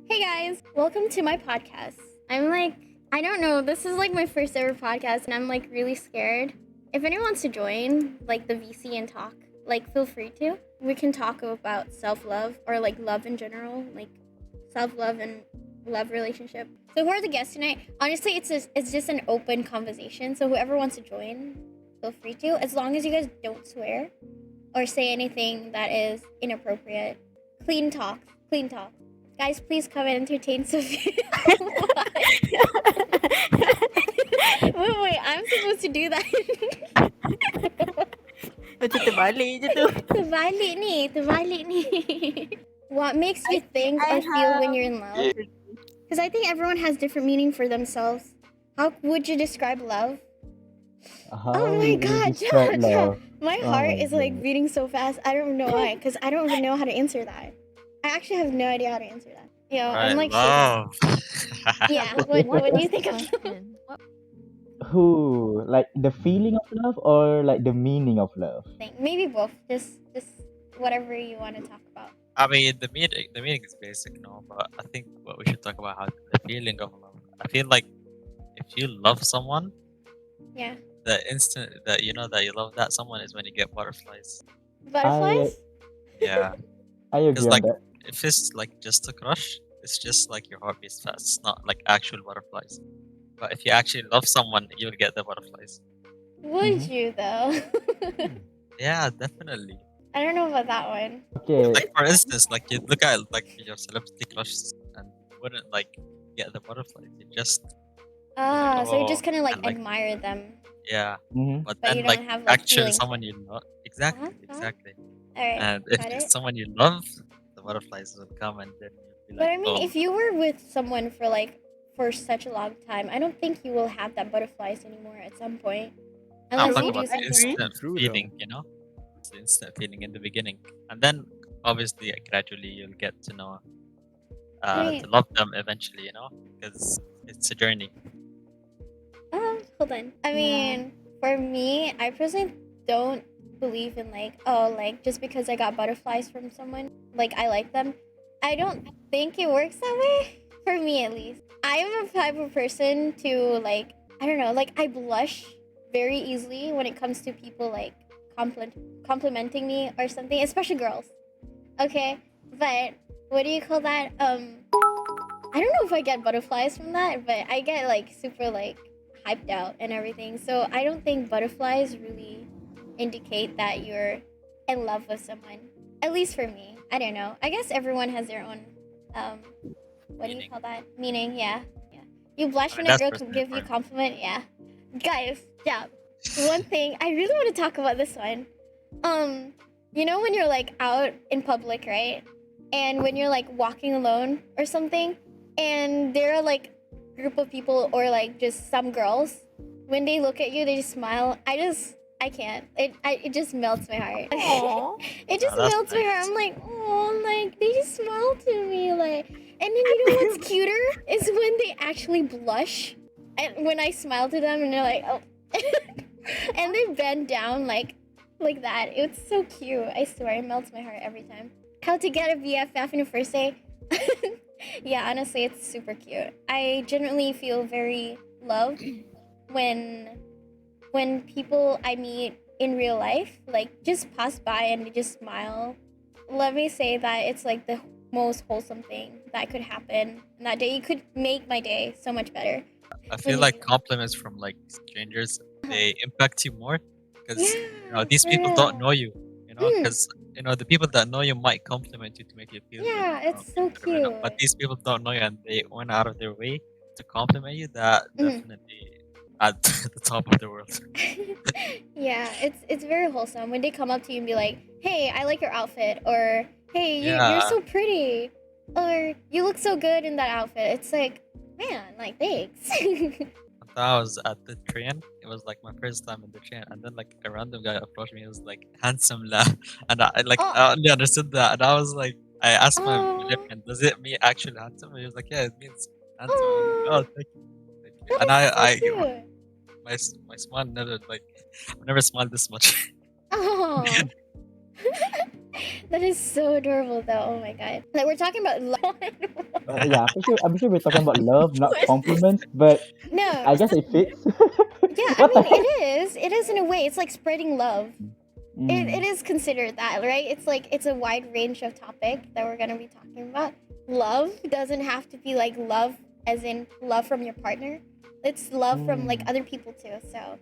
Hey guys, welcome to my podcast. I don't know, this is like my first ever podcast and I'm like really scared. If anyone wants to join, like the VC and talk, like feel free to. We can talk about self love or like love in general, like self love and love relationship. So who are the guests tonight? Honestly, it's just an open conversation. So whoever wants to join, feel free to. As long as you guys don't swear or say anything that is inappropriate. Clean talk. Clean talk. Guys, please come and entertain Sophia. wait, I'm supposed to do that. Macam terbalik je tu. Terbalik ni. What makes you think I or feel when have- you're in love? Because I think everyone has different meaning for themselves. How would you describe love? How Oh my would you god, describe love? my Oh heart my is like God. beating so fast. I don't know why, because I don't even know how to answer that. I actually have no idea how to answer that. Yo, I'm like shaking. love. Yeah, what do you think of Question. What Who? Like the feeling of love or like the meaning of love? thing? Maybe both. Just whatever you want to talk about. I mean, the meaning is basic, no, but I think what we should talk about how the feeling of love. I feel like if you love someone, Yeah. the instant that you know that you love that someone is when you get butterflies. Butterflies? Yeah, I because agree on like that. if it's like just a crush, it's just like your heart beats fast. It's not like actual butterflies. But if you actually love someone, you'll get the butterflies. Would Mhm. you though? Yeah, definitely. I don't know about that one. Okay. Like for instance, like you look at like your celebrity crushes and you wouldn't like get the butterflies. You just So you just oh, kind of I like like admire them. yeah. Mhm. But But then you like don't have, like, actually feelings. someone you love exactly, Uh-huh. exactly. Alright, And if got it's it. someone you love, the butterflies will come and then you'll be But like, I mean, oh, if you were with someone for such a long time, I don't think you will have that butterflies anymore at some point. I'm Unless talking you do about the something wrong. instant True though. feeling, you know? It's the instant feeling in the beginning. And then obviously gradually you'll get to know Wait. to love them eventually, you know? Because it's a journey. Hold on. I mean, for me, I personally don't believe in like just because I got butterflies from someone, like I like them. I don't think it works that way. For me at least. I am a type of person to like I don't know, like I blush very easily when it comes to people like complimenting me or something, especially girls. Okay? But what do you call that? I don't know if I get butterflies from that, but I get like super like hyped out and everything. So I don't think butterflies really indicate that you're in love with someone. At least for me. I don't know. I guess everyone has their own what do you Meaning. call that? Meaning, yeah. Yeah. You blush I when mean, a that's girl personally give you a fine. compliment, yeah. Guys, yeah. One thing I really want to talk about this one. You know when you're like out in public, right? And when you're like walking alone or something, and there are like group of people or like just some girls, when they look at you, they just smile. I can't. It just melts my heart. Aw. It just Oh, that's melts my heart. nice. I'm like, oh, like they just smile to me, like. And then you know what's cuter is when they actually blush, and when I smile to them, and they're like, oh, and they bend down like that. It's so cute. I swear, it melts my heart every time. How to get a BFF in a first date? Yeah, honestly, it's super cute. I genuinely feel very loved when people I meet in real life like just pass by and they just smile. Let me say that it's like the most wholesome thing that could happen that day. You could make my day so much better. I When feel you like do that. compliments from like strangers, they impact you more because Yeah, these for people don't real. know you. Mm. Because the people that know you might compliment you to make you feel good. Yeah, it's Feel so better, But cute. these people don't know you and they went out of their way to compliment you. That Mhm. definitely at the top of the world. Yeah, it's very wholesome when they come up to you and be like, "Hey, I like your outfit," or "Hey, you're Yeah, so pretty," or "You look so good in that outfit." It's like, man, like thanks. I was at the train. It was like my first time in the train, and then like a random guy approached me. He was like, "Handsome la," and Oh, I only understood that, and I was like, I asked my oh, friend, "Does it mean actually handsome?" And he was like, "Yeah, it means handsome." I was like, oh, "Oh, thank you, thank you." that And is so I cute. my smile never like I've never smiled this much. Oh, That is so adorable, though. Oh my god! Like we're talking about love. Yeah, I'm sure we're talking about love, not Who is compliments, but No, I guess it fits. yeah, I What the mean heck? it is. It is in a way. It's like spreading love. It Mm, is considered that, right? It's like it's a wide range of topic that we're gonna be talking about. Love doesn't have to be like love as in love from your partner. It's love from like mm, other people too. So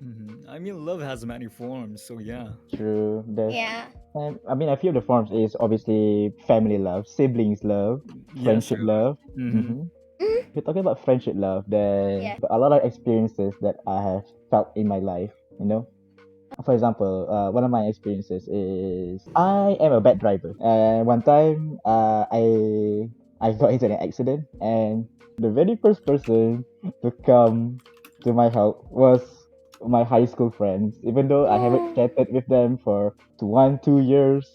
I mean, love has many forms, so yeah. true. yeah. And I mean, I feel the forms is obviously family love, siblings love, Yes. friendship True. love. Mm-hmm. Mm-hmm. Mm, If you're talking about friendship love, then yeah. a lot of experiences that I have felt in my life, you know. For example, one of my experiences is I am a bad driver, and one time I got into an accident, and the very first person to come to my help was my high school friends. Even though I haven't Oh, chatted with them for 1 2 years,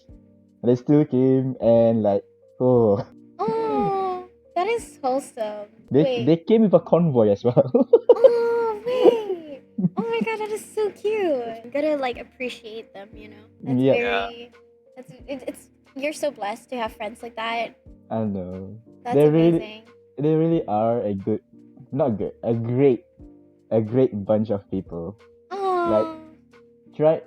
they still came and like, oh, oh, that is wholesome. they Wait. came with a convoy as well. Oh, wait. Oh my god, that is so cute. Gotta like appreciate them, you know. That's Yep, Yeah. very. It's. You're so blessed to have friends like that. I know. That's They really amazing. they really are a good, not good, a great bunch of people. Like, Oh. try.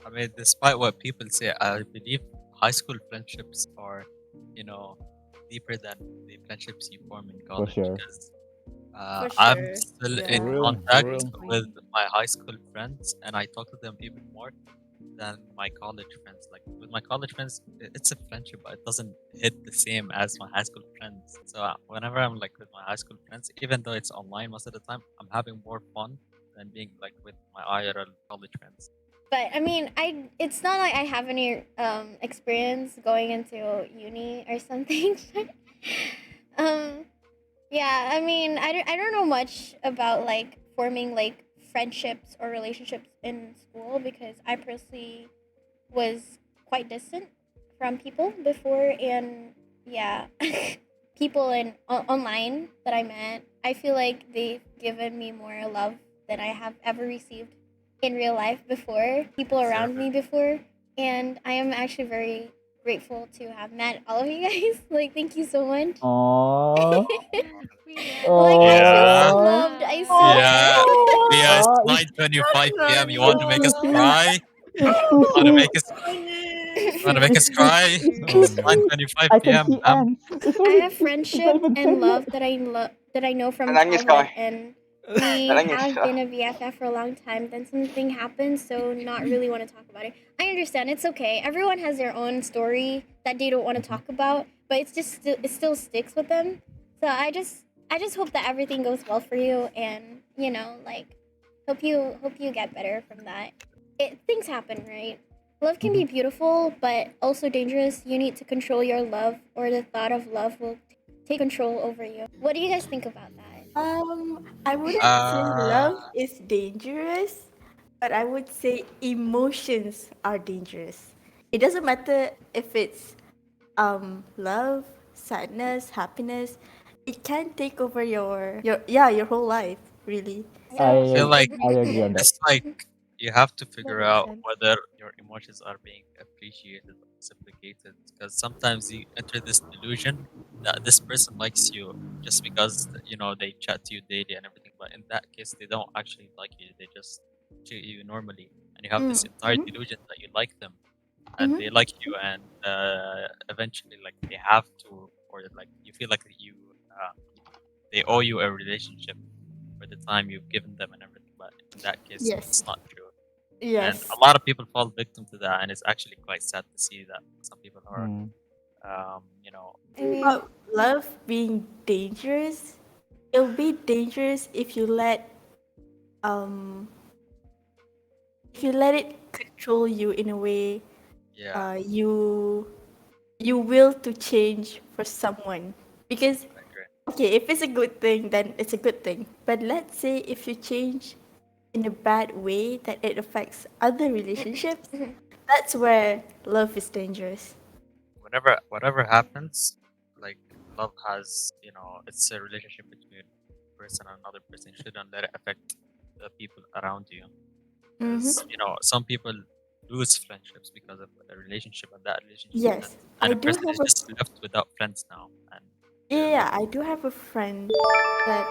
I mean, despite what people say, I believe high school friendships are, you know, deeper than the friendships you form in For college. sure. Because For I'm sure. still Yeah. in For real, for contact real. with my high school friends, and I talk to them even more than my college friends. Like with my college friends, it's a friendship, but it doesn't hit the same as my high school friends. So whenever I'm like with my high school friends, even though it's online most of the time, I'm having more fun than being like with my IRL college friends. But I mean, it's not like I have any experience going into uni or something. um yeah, I mean, I don't know much about like forming like friendships or relationships in school because I personally was quite distant from people before, and yeah, people in online that I met, I feel like they've given me more love than I have ever received in real life before, people around Observer. me before, and I am actually very grateful to have met all of you guys. Like, thank you so much. Aww. Like, I feel Yeah. so Aww. loved, I Yeah. swear. Yeah, it's It's 9:25 p.m. You want it's to make too us sweet. No. cry? It's too Want to sweet. make us want to make I us It's too cry? it's Oh too It's no. sweet. 9:25 I can p.m. see ants. have It's not friendship even and 10 yet. love that I know from Nangis childhood, kami. and we Nangis have siya. been a BFF for a long time. Then something happened, so not really want to talk about it. I understand, it's okay. Everyone has their own story that they don't want to Mhm. talk about, but it's just it still sticks with them. So I just hope that everything goes well for you, and you know, like hope you get better from that. Things happen, right? Love can be Mhm. beautiful, but also dangerous. You need to control your love, or the thought of love will take control over you. What do you guys think about that? I wouldn't say Uh, love is dangerous, but I would say emotions are dangerous. It doesn't matter if it's love, sadness, happiness. It can take over your whole life, really. I Yeah, feel I like I agree. agree on that. it's like you have to That figure makes out sense. whether your emotions are being appreciated or reciprocated. Because sometimes you enter this delusion that this person likes you just because they chat to you daily and everything. But in that case, they don't actually like you. They just treat you normally, and you have this entire Mm-hmm. delusion that you like them and Mm-hmm. they like you, and eventually, like they have to, or like you feel like uh, they owe you a relationship for the time you've given them and everything. But in that case, it's Yes. not true. And Yes. a lot of people fall victim to that, and it's actually quite sad to see that some people are, Mm. I mean, About love being dangerous, it'll be dangerous um if you let it control you in a way yeah, you will to change for someone. Because I agree. okay, if it's a good thing, then it's a good thing. But let's say if you change in a bad way that it affects other relationships, that's where love is dangerous. Whatever happens, like love has, it's a relationship between a person and another person. You shouldn't let it affect the people around you, Mm-hmm. because some people lose friendships because of a relationship and that relationship, Yes, and I a do person have is a just left without friends now, and they're yeah, like, I do have a friend that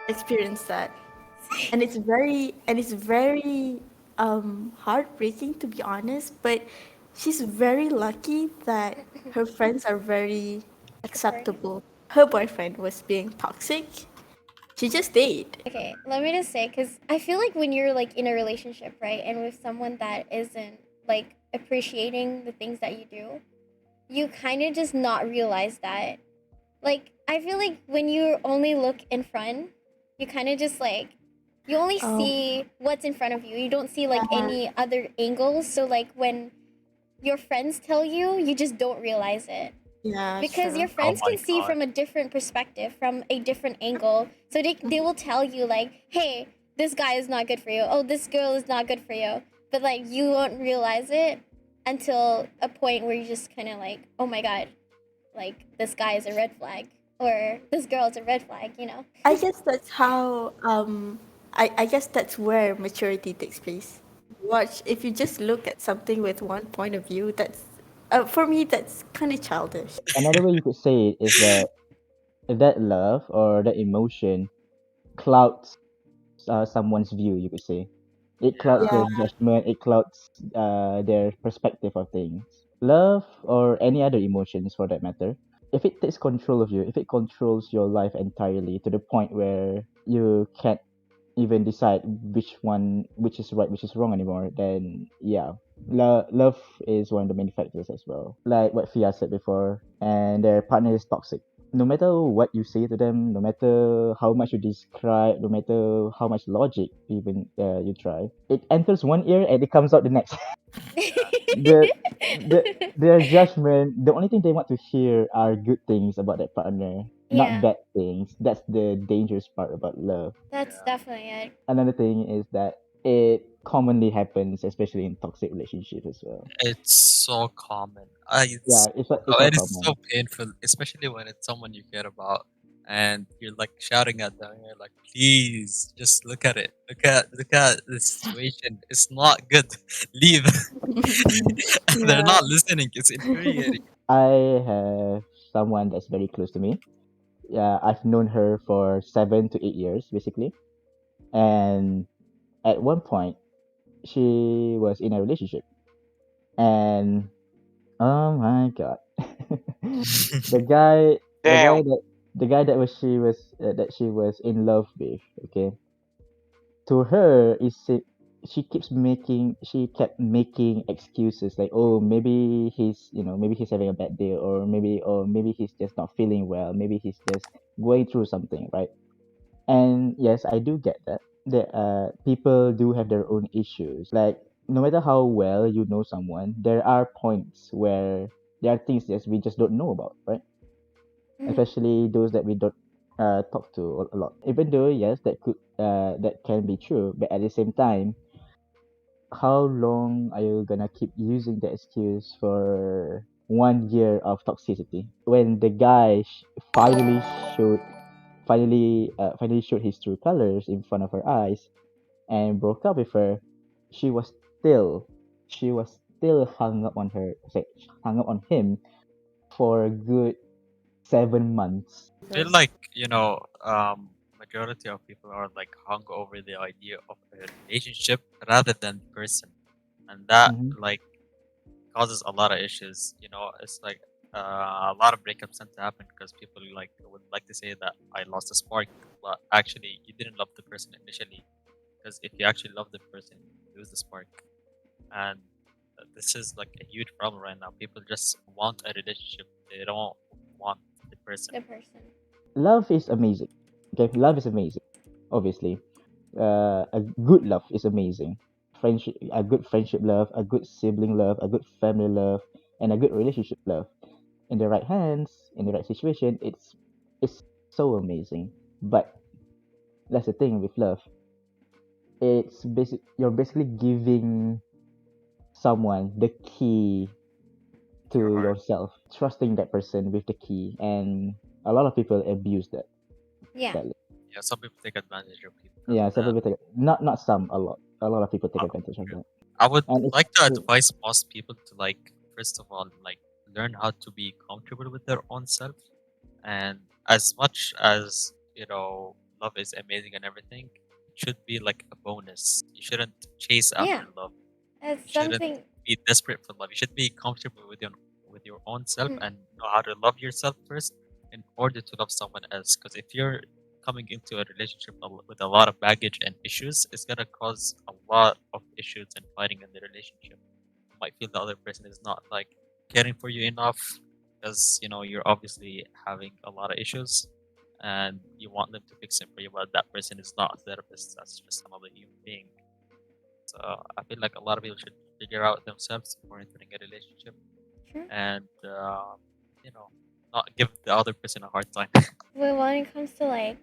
experienced that, and it's very heartbreaking, to be honest. But she's very lucky that her friends are very Supportive. acceptable. Her boyfriend was being toxic. She just stayed. Okay, let me just say, because I feel like when you're like in a relationship, right, and with someone that isn't like appreciating the things that you do, you kind of just not realize that. Like, I feel like when you only look in front, you kind of just like, you only Um, see what's in front of you. You don't see like yeah, any other angles. So, like, when your friends tell you, you just don't realize it. yeah, Because your true. oh friends my can see god, from a different perspective, from a different angle. So they will tell you like, hey, this guy is not good for you. Oh, this girl is not good for you. But like you won't realize it until a point where you just kind of like, oh my god, like this guy is a red flag or this girl is a red flag, you know? I guess that's how I guess that's where maturity takes place. Watch if you just look at something with one point of view, that's for me that's kind of childish. Another way you could say it is that if that love or that emotion clouds someone's view, you could say. It clouds yeah, Yeah, their judgment, it clouds their perspective of things. Love or any other emotions for that matter, if it takes control of you, if it controls your life entirely to the point where you can't even decide which is right, which is wrong anymore, then yeah, love is one of the main factors as well. Like what Fia said before, and their partner is toxic. No matter what you say to them, no matter how much you describe, no matter how much logic even you try, it enters one ear and it comes out the next. the the their judgment, the only thing they want to hear are good things about their partner, not Yeah, bad things. That's the dangerous part about love. that's yeah. definitely it. Another thing is that it commonly happens, especially in toxic relationships as well. It's so common. Yeah, it's Oh, so it is so common. painful, especially when it's someone you care about, and you're like shouting at them. You're like, "Please, just look at it. Look at the situation. It's not good. Leave." They're yeah. not listening. It's infuriating. I have someone that's very close to me. Yeah, I've known her for 7 to 8 years, basically. And at one point, she was in a relationship, and oh my god, the guy, the Damn. guy that, the guy that she was in love with. Okay, to her she kept making excuses like, oh, maybe maybe he's having a bad day, or maybe he's just not feeling well, maybe he's just going through something, right? And yes, I do get that people do have their own issues. Like, no matter how well you know someone, there are points where there are things that we just don't know about, right? Mhm. Especially those that we don't talk to a lot. Even though yes, that can be true, but at the same time, how long are you gonna keep using the excuse for 1 year of toxicity when the guy showed finally showed his true colors in front of her eyes and broke up with her? She was still she was still hung up on him for a good 7 months. I feel like majority of people are like hung over the idea of a relationship rather than person, and that Hmm. like causes a lot of issues. It's like a lot of breakups tend to happen because people like would like to say that I lost a spark, but actually you didn't love the person initially. Because if you actually love the person, you lose the spark, and this is like a huge problem right now. People just want a relationship; they don't want the person. The person. Love is amazing. Okay, love is amazing. Obviously, a good love is amazing. A good friendship love, a good sibling love, a good family love, and a good relationship love. In the right hands, in the right situation, it's so amazing. But that's the thing with love. You're basically giving someone the key Your to heart. yourself, trusting that person with the key, and a lot of people abuse Yeah. that. Yeah, some people take advantage of people because Yeah, of some that. people take not some, a lot of people take Oh, advantage of true. that. I would And it's like to true. advise most people to like, first of all, like learn how to be comfortable with their own self. And as much as, love is amazing and everything, it should be like a bonus. You shouldn't chase Yeah, after love. it's You shouldn't something. be desperate for love. You should be comfortable with your own self Mhm. and know how to love yourself first in order to love someone else. Because if you're coming into a relationship with a lot of baggage and issues, it's gonna cause a lot of issues and fighting in the relationship. You might feel the other person is not like caring for you enough because you're obviously having a lot of issues and you want them to fix it for you, but that person is not a therapist. That's just another human being. So I feel like a lot of people should figure out themselves before entering a relationship Sure. and you know not give the other person a hard time. Well, when it comes to like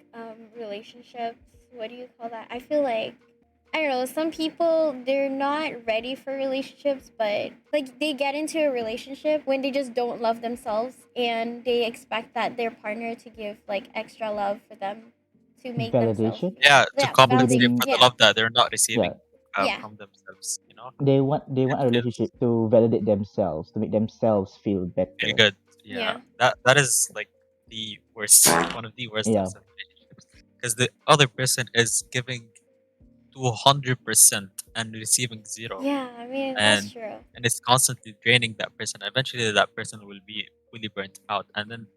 relationships, what do you call that? I feel like I don't know. Some people they're not ready for relationships, but like they get into a relationship when they just don't love themselves and they expect that their partner to give like extra love for them to make themselves Validation. Yeah, to yeah compensate validation Needing, for the yeah love that they're not receiving yeah, yeah from themselves. they want It a relationship feels to validate themselves, to make themselves feel feel better. good. Yeah, yeah that is like the worst, one of the worst Yeah, types of relationships, because the other person is giving 200% and receiving zero, yeah. I mean that's and true. it's constantly draining that person. Eventually, that person will be fully burnt out, and then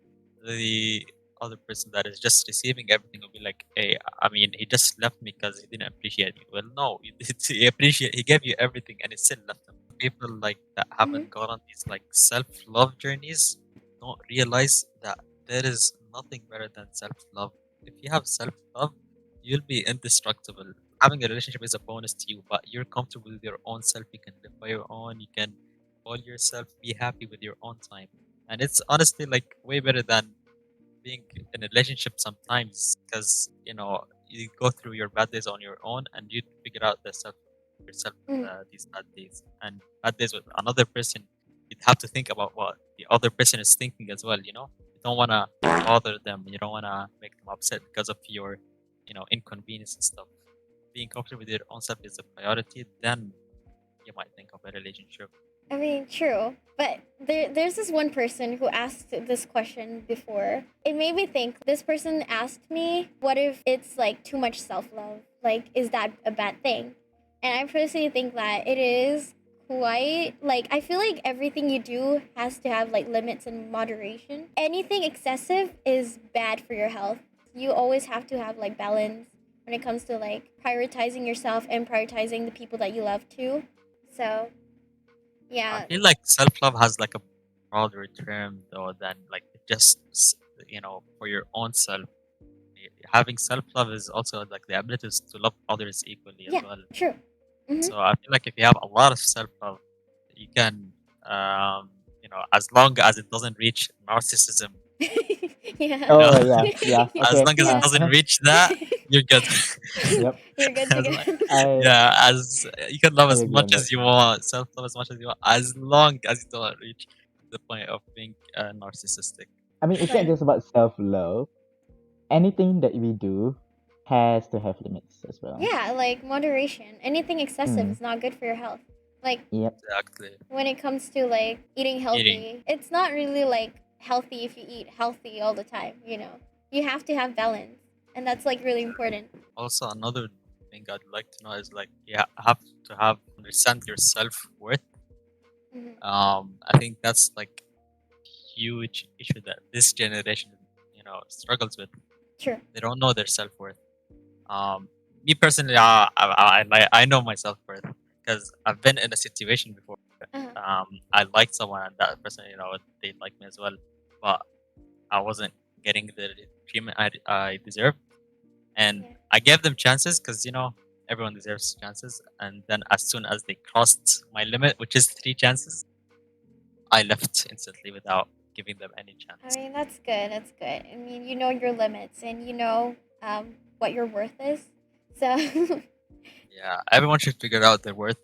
the other person that is just receiving everything will be like, "Hey, I mean, he just left me because he didn't appreciate me." Well, no, he gave you everything, and it still left him. People like that Hmm. haven't gone on these like self-love journeys don't realize that there is nothing better than self-love. If you have self-love, you'll be indestructible. Having a relationship is a bonus to you, but you're comfortable with your own self. You can live by your own. You can call yourself, be happy with your own time. And it's honestly like way better than being in a relationship sometimes because, you go through your bad days on your own and you figure out the self yourself Mm. these bad days. And bad days with another person, you'd have to think about what the other person is thinking as well. You don't want to bother them. You don't want to make them upset because of your, inconvenience and stuff. Being comfortable with your own self is a priority, then you might think of a relationship. I mean, true. But there's this one person who asked this question before. It made me think. This person asked me, what if it's like too much self love? Like, is that a bad thing? And I personally think that it is quite like I feel like everything you do has to have like limits and moderation. Anything excessive is bad for your health. You always have to have like balance when it comes to like prioritizing yourself and prioritizing the people that you love too. So I yeah, feel like self love has like a broader term though than like just for your own self. Having self love is also like the ability to love others equally as yeah, well. true. Hmm. So I feel like if you have a lot of self love, you can, as long as it doesn't reach narcissism, Yeah. you know, Oh yeah, yeah. as Okay. long as it Yeah. doesn't reach that, you're good. Yep. You're good to As go. lo- I yeah, as you can love I as agree on much that. as you want, self love as much as you want, as long as you don't reach the point of being narcissistic. I mean, it's not Right. just about self-love. Anything that we do has to have limits as well. Yeah, like moderation. Anything excessive Mm. is not good for your health. Like Yep. Exactly. when it comes to like eating Eating. healthy, it's not really like healthy if you eat healthy all the time, you know. You have to have balance. And that's like really important. Also, another thing I'd like to know is like you have to have understand your self worth. Hmm. I think that's like huge issue that this generation, struggles with. Sure. They don't know their self worth. Me personally, I know my self worth because I've been in a situation before. Uh-huh. I liked someone and that person, they like me as well, but I wasn't getting the treatment I deserved, and Yeah. I gave them chances because everyone deserves chances. And then as soon as they crossed my limit, which is 3 chances, I left instantly without giving them any I chance. mean, that's good. That's good. I mean, you know your limits and you know what your worth is. So, Yeah, everyone should figure out their worth.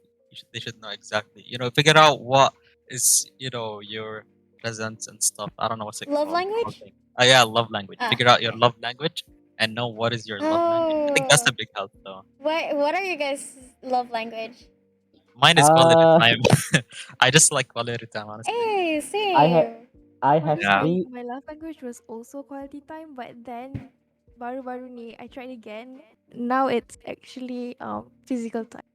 They should know exactly, figure out what is, your presence and stuff. I don't know what's it love called. language? Yeah, love language. Ah, Figure out your okay. love language and know what is your love language. I think that's Oh. a big help, though. What are you guys' love language? Mine is quality Uh, time. I just like quality time, honestly. Hey, I have same. I have Yeah. Honestly, three. my love language was also quality time, but then baru-baru ni I tried again. Now it's actually physical time.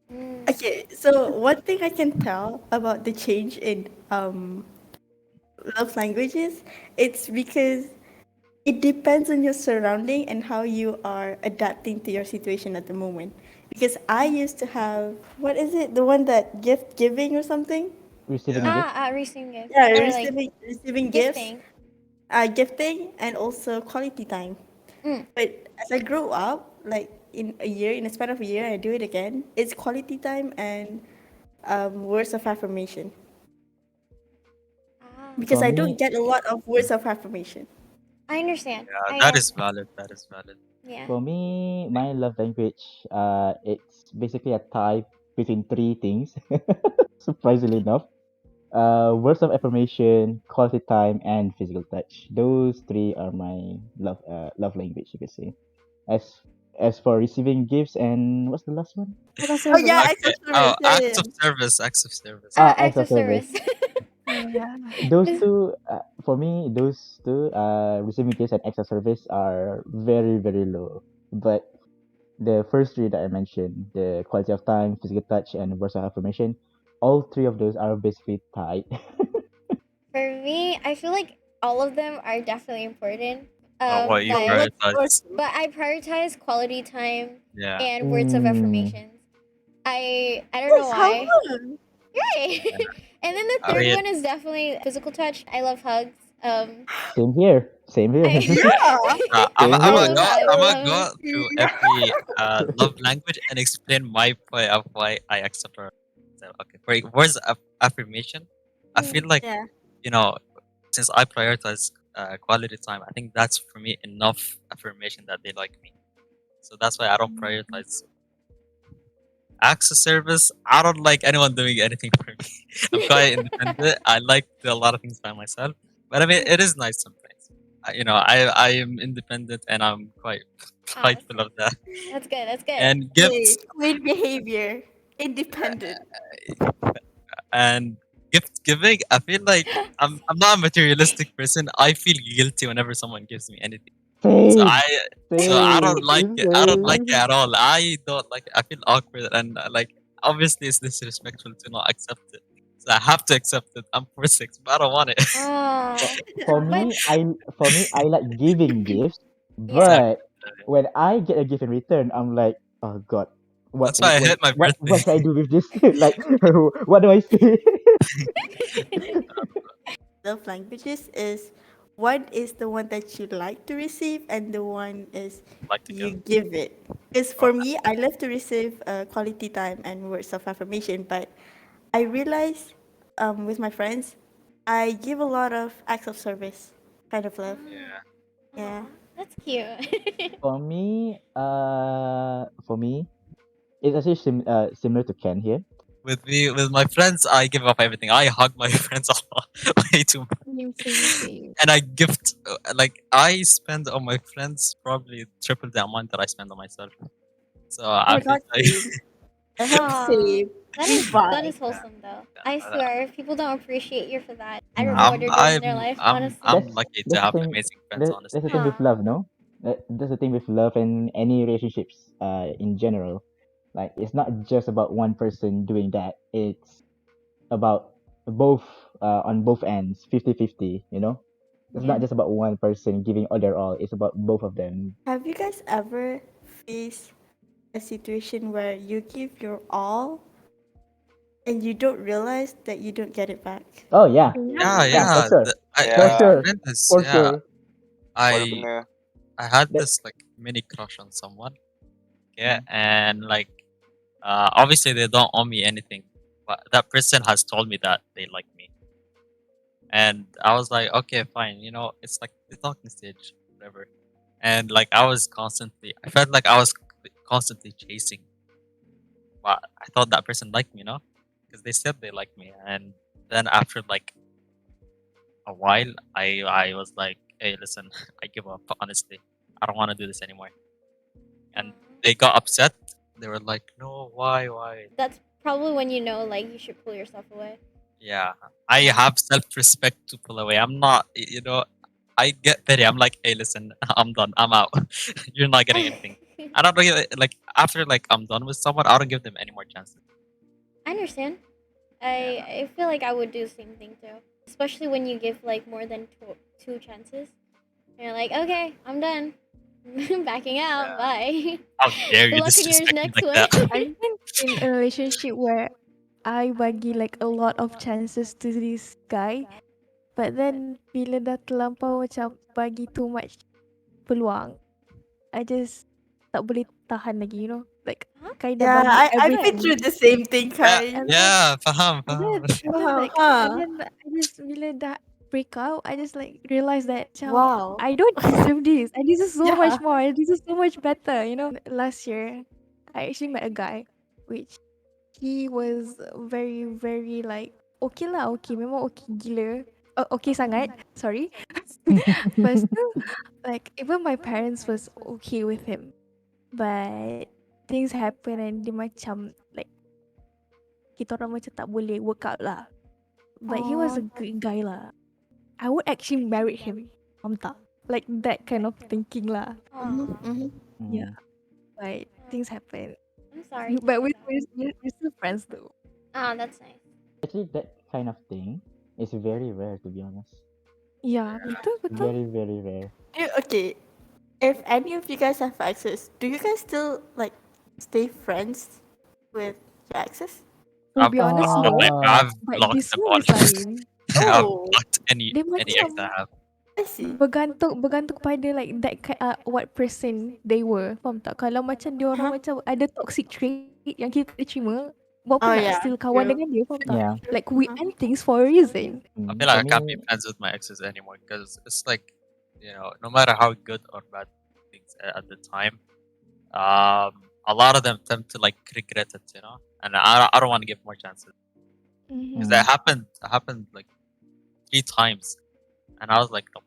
Mm. Okay, so one thing I can tell about the change in love languages, it's because it depends on your surrounding and how you are adapting to your situation at the moment. Because I used to have, what is it, the one that gift giving or something? Receiving gifts. Receiving gifts Yeah, or like receiving gifts, gifting. gifting, and also quality time. Mm. But as I grow up, like in a year, in a span of a year, I do it again. It's quality time and words of affirmation Ah, because For I don't me, get a lot of words of affirmation. I understand. Yeah, I that is understand. valid. That is valid. Yeah. my love language, it's basically a tie between three things. Surprisingly enough, words of affirmation, quality time, and physical touch. Those three are my love language, you could say. As as for receiving gifts, and what's the last one? Total Oh yeah, service. acts of Okay. Oh, service. Yeah, acts yeah. of service. Acts of service. Acts Acts of of service. service. Yeah. Those two, for me, those two, receiving gifts and acts of service are very, very low. But the first three that I mentioned, the quality of time, physical touch, and words of affirmation, all three of those are basically tied. For me, I feel like all of them are definitely important. What you So But what's yours? prioritize? I prioritize quality time Yeah. and words of Mm, affirmations. I don't know Yes, how why. come? Right. And then the I third mean, one is definitely physical touch. I love hugs. same here. Same here. I Yeah. Same I here. love I'm hugs. gonna go through every love language and explain my point of why I accept her. So, okay, for words of affirmation, I Mm. feel like, Yeah. you know, since I prioritize quality time, I think that's for me enough affirmation that they like me. So that's why I don't prioritize acts of service. I don't like anyone doing anything for me. I'm quite independent. I like to do a lot of things by myself. But I mean, it is nice sometimes. I am independent and I'm quite That's prideful good. of that. That's good. That's good. And Wait, gifts queen behavior, independent. and gift giving, I feel like I'm not a materialistic person. I feel guilty whenever someone gives me anything. So Same. I so I Same. don't like it. I don't like it Same. at all. I don't like it. I feel awkward and like obviously it's disrespectful to not accept it. So I have to accept it. I'm 4'6", but I don't want it. For, Ah, for but me, I like giving gifts, yeah. Exactly. but when I get a gift in return, I'm like, oh God, That's why I hit my birthday. what should I do with this? Like, what do I say? Love languages is one is the one that you like to receive, and the one is Like to give. you give it. Because Oh, for me, I love to receive quality time and words of affirmation, but I realize with my friends, I give a lot of acts of service kind of love. yeah. Yeah. Aw, that's cute. For me, it's actually similar to Ken here. With my friends, I give up everything. I hug my friends a lot, way too much, Same, same, same. and I gift. Like I spend on my friends probably triple the amount that I spend on myself. So Oh I my feel God, like same. I have the Aw, same. We that vibe. is wholesome though. I yeah, swear, if people don't appreciate you for that, I don't know what Mm. they're doing in their life, honestly. I'm That's lucky to that's the have thing. amazing friends. That's the Honestly, thing with Aw. love, no? That's the thing with love and any relationships, in general. Like, it's not just about one person doing that. It's about both, on both ends, 50-50, you know? It's Yeah. not just about one person giving all their all. It's about both of them. Have you guys ever faced a situation where you give your all and you don't realize that you don't get it back? Oh yeah, yeah, Yeah. yeah, for yeah. sure, for I Yeah, sure, experienced this. for Yeah, sure. baru I kena. I had That this like mini crush on someone. Yeah, and like obviously they don't owe me anything, but that person has told me that they like me, and I was like, okay, fine. It's like the talking stage, whatever. And like I felt like I was constantly chasing, but I thought that person liked me, because they said they liked me, and then after like a while, I was like, hey, listen, I give up. Honestly, I don't want to do this anymore. And Aw. they got upset. They were like, no, why? That's probably when you know like you should pull yourself away. Yeah, I have self-respect to pull away. I'm not, I get petty. I'm like, hey, listen, I'm done. I'm out. You're not getting anything. I don't really like after like I'm done with someone. I don't give them any more chances. I understand. Yeah. I feel like I would do the same thing too, especially when you give like more than two chances. And you're like, okay, I'm done. Backing out. Yeah. Bye. How dare Good you luck in your disrespect me next like one. that? I've been in a relationship where I bagi like a lot of chances to this guy, but then bila dah terlampau macam bagi too much peluang, I just tak boleh tahan lagi, like Huh? kind dah Yeah, bagi I've been everything. through the same thing, Yeah, Kai. And then yeah, faham, and faham. then Wow, like and huh? then I just bila dah break up, I just like realized that macam Wow. I don't deserve this. I deserve so Yeah. much more. I deserve so much better. Last year, I actually met a guy, which he was very very like okay lah, okay, memang okay gila. Okay sangat. Sorry. But still, like even my parents was okay with him. But things happen and dia macam like kita orang macam tak boleh work out lah. But he was a Aw. good guy lah. I would actually marry him. Faham tak? Like that kind of thinking lah. Mhm, Aw, mhm. Yeah. But things happen. I'm sorry. But we're still friends though. Oh, that's nice. Actually, that kind of thing is very rare, to be honest. Yeah, betul betul. Very, very rare. Okay, if any of you guys have exes, do you guys still like stay friends with your exes? To be honest, no. I've But blocked this them one all. is lain. I've Oh, blocked any Dia ex that macam I have. I see. bergantung pada like that what person they were. Faham tak? Kalau macam dia orang Uh-huh. macam ada toxic trait yang kita tak terima, buat apa Oh nak yeah, still kawan true. dengan dia, faham tak? Yeah. Like we Uh-huh. end things for a reason. I Mm, feel like for I can't be me, friends with my exes anymore because it's like, no matter how good or bad things at the time, a lot of them tend to like regret it, and I don't want to give more chances because Mhm. mm, that happened like 3 times, and I was like, no,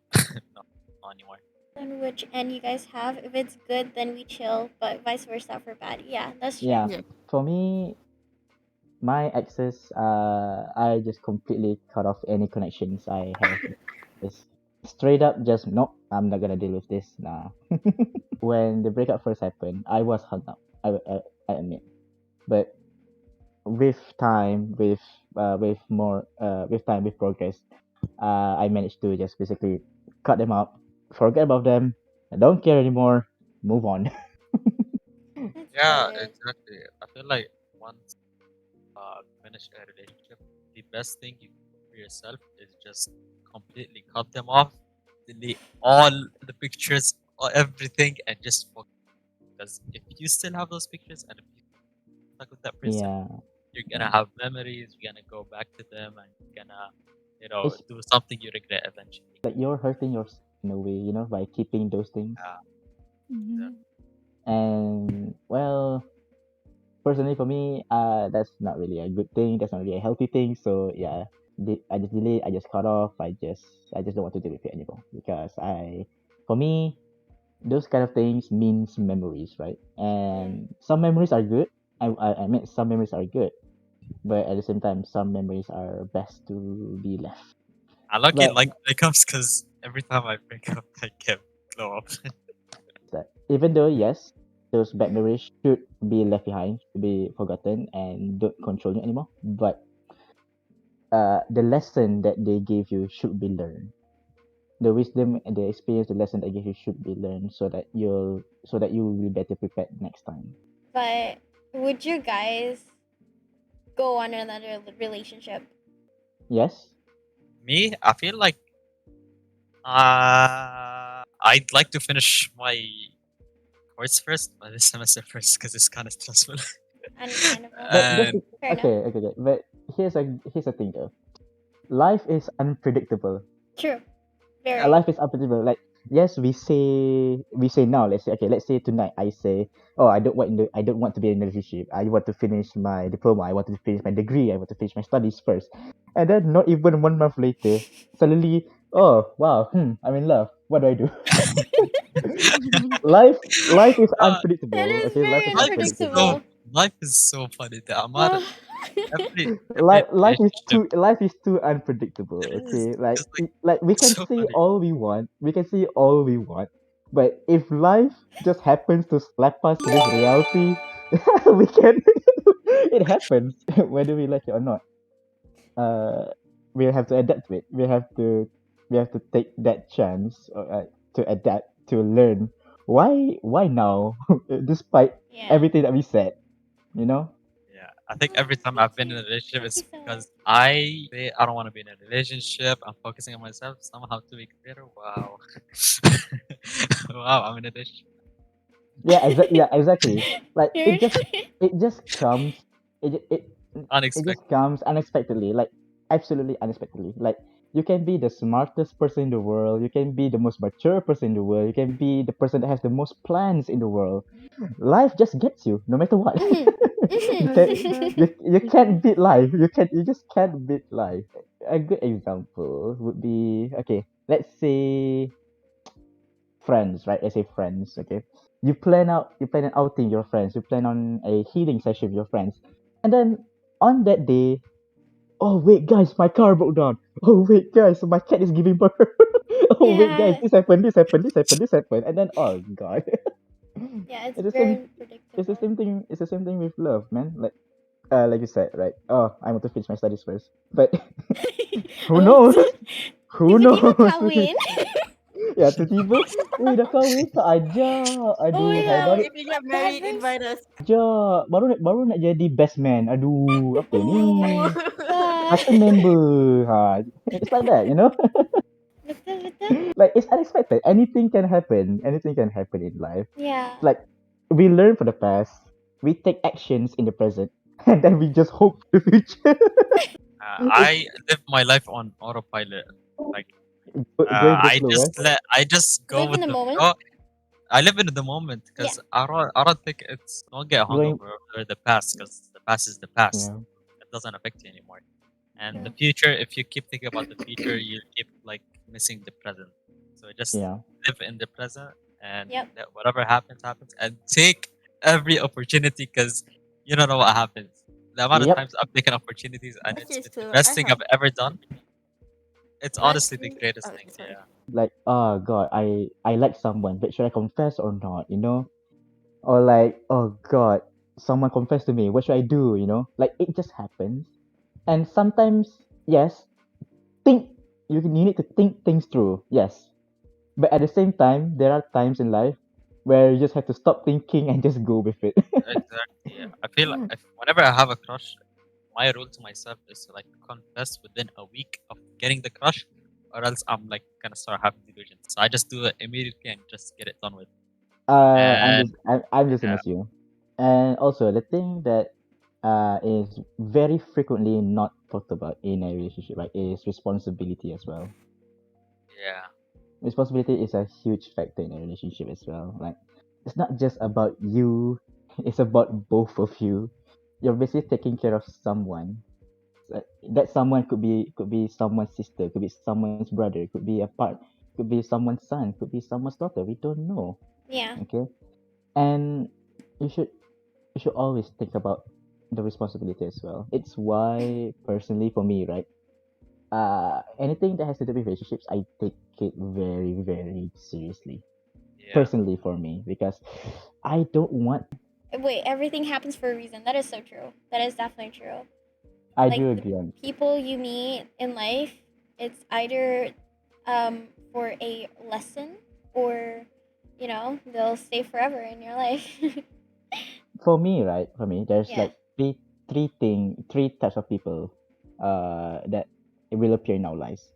no, not anymore. On which end you guys have. If it's good, then we chill, but vice versa for bad. Yeah, that's true. yeah. Yeah. For me, my exes, I just completely cut off any connections I have. Just straight up, just nope, I'm not gonna deal with this. Nah. When the breakup first happened, I was hung up. I admit, but with time, with time, with progress, I managed to just basically cut them out, forget about them, I don't care anymore, move on. That's Yeah, good. exactly. I feel like once finish a relationship, the best thing you can do for yourself is just completely cut them off, delete all the pictures, or everything, and just focus. Because if you still have those pictures and if you stuck with that person, Yeah, you're gonna have memories. You're gonna go back to them, and you're gonna, it's do something you regret eventually. like you're hurting yourself in a way, by keeping those things. Yeah. Mhm. And well, personally for me, that's not really a good thing. That's not really a healthy thing. So yeah, I just delete. I just cut off. I just don't want to deal with it anymore because for me, those kind of things means memories, right? And some memories are good. I admit some memories are good, but at the same time, some memories are best to be left. I lucky But like breakups because every time I break up, I get glow up. that even though yes, those bad memories should be left behind, should be forgotten, and don't control you anymore. But the lesson that they gave you should be learned. The wisdom and the experience, the lesson they give you should be learned so that you will be better prepared next time. But would you guys go on another relationship? Yes. Me, I feel like I'd like to finish my course first, this semester first, because it's kind of stressful. Understandable. But that's And Fair enough. okay. But here's a thing though. Life is unpredictable. True. Very. Life is unpredictable. Like yes, we say now. Let's say tonight I say, oh, I don't want to be in a relationship. I want to finish my diploma. I want to finish my degree. I want to finish my studies first. And then not even 1 month later, suddenly, oh wow, I'm in love. What do I do? life is uh, It unpredictable. is Okay, life very is life is unpredictable. unpredictable. so life is so funny. The amount of Ugh. every Life is relationship too unpredictable. is Okay, like just like like we can so say funny. all we want, but if life just happens to slap us with reality, we can. It happens whether we like it or not. Uh, we have to adapt to it. We have to take that chance to adapt to learn. Why now? Despite Yeah. everything that we said, you know. Yeah, I think Oh, every time me I've been in too. a relationship, Thank it's you so much. because I say I don't want to be in a relationship. I'm focusing on myself. Somehow 2 weeks later, wow, wow, I'm in a relationship. Yeah, exactly. Like You're it just comes it it it just Unexpected. comes unexpectedly, like absolutely unexpectedly. Like you can be the smartest person in the world, you can be the most mature person in the world, you can be the person that has the most plans in the world. Life just gets you no matter what. Mhm. you That's can Mhm. true. you can't beat life. You just can't beat life. A good example would be, okay, let's say friends, right? I say friends, okay. You plan an outing with your friends, you plan on a healing session with your friends. And then on that day, oh wait guys, my car broke down. Oh wait guys, my cat is giving birth. Oh wait guys, Yeah. this happened. And then oh god. Yeah, it's it's the same very it's the predictable. same thing it's the same thing with love, man. Like you said, right? Oh, I want to finish my studies first. But who Oh, knows? Who tiba-tiba knows? kawin. Ya tiba-tiba, weh dah kahwin tak ajak. Oh my Aduh, hai Well, god. baru if you What get that married, brings invite us. ajak. Baru nak jadi best man. Aduh, apa ni? Oh. Satu member. Ha, it's like that, you know? betul betul. Like it's unexpected. Anything can happen. Anything can happen in life. Yeah. Like we learn from the past, we take actions in the present, and then we just hope for the future. It's I live my life on autopilot. Like going with the flow, eh? I just go Live in with the the moment. flow. I live in the moment Yeah. because I don't think it's don't get Going, hungover over the past because the past is the past. yeah, It doesn't affect you anymore. And the True. future, if you keep thinking about the future, you keep like missing the present. So just yeah, live in the present and Yep. let whatever happens happens and take every opportunity because you don't know what happens. The amount of yep. times I've taken opportunities and That's just it's the true. best I thing have I've ever done. It's last honestly the week. greatest Oh, thing. sorry. Yeah. Like, oh god, I like someone, but should I confess or not? You know, or like, oh god, someone confessed to me. What should I do? You know, like it just happens. And sometimes, yes, think you need to think things through. Yes, but at the same time, there are times in life where you just have to stop thinking and just go with it. Exactly. Yeah. I feel like whenever I have a crush, my rule to myself is to like confess within a week of getting the crush, or else I'm like gonna start having delusions. So I just do it immediately and just get it done with. And I'm the same yeah, as you. And also the thing that is very frequently not talked about in a relationship, right, is responsibility as well. yeah, Responsibility is a huge factor in a relationship as well. Like it's not just about you, it's about both of you. You're basically taking care of someone. That someone could be someone's sister, could be someone's brother, could be could be someone's son, could be someone's daughter. We don't know. Yeah. Okay, and you should you should always think about the responsibility as well. It's why personally for me, right? Anything that has to do with relationships, I take it very, very seriously. yeah, Personally for me, because I don't want. Wait, everything happens for a reason. That is so true. That is definitely true. I Like do the agree on. people you meet in life, it's either for a lesson or they'll stay forever in your life. For me, right? For me, there's Yeah. like three types of people, that will appear in our lives.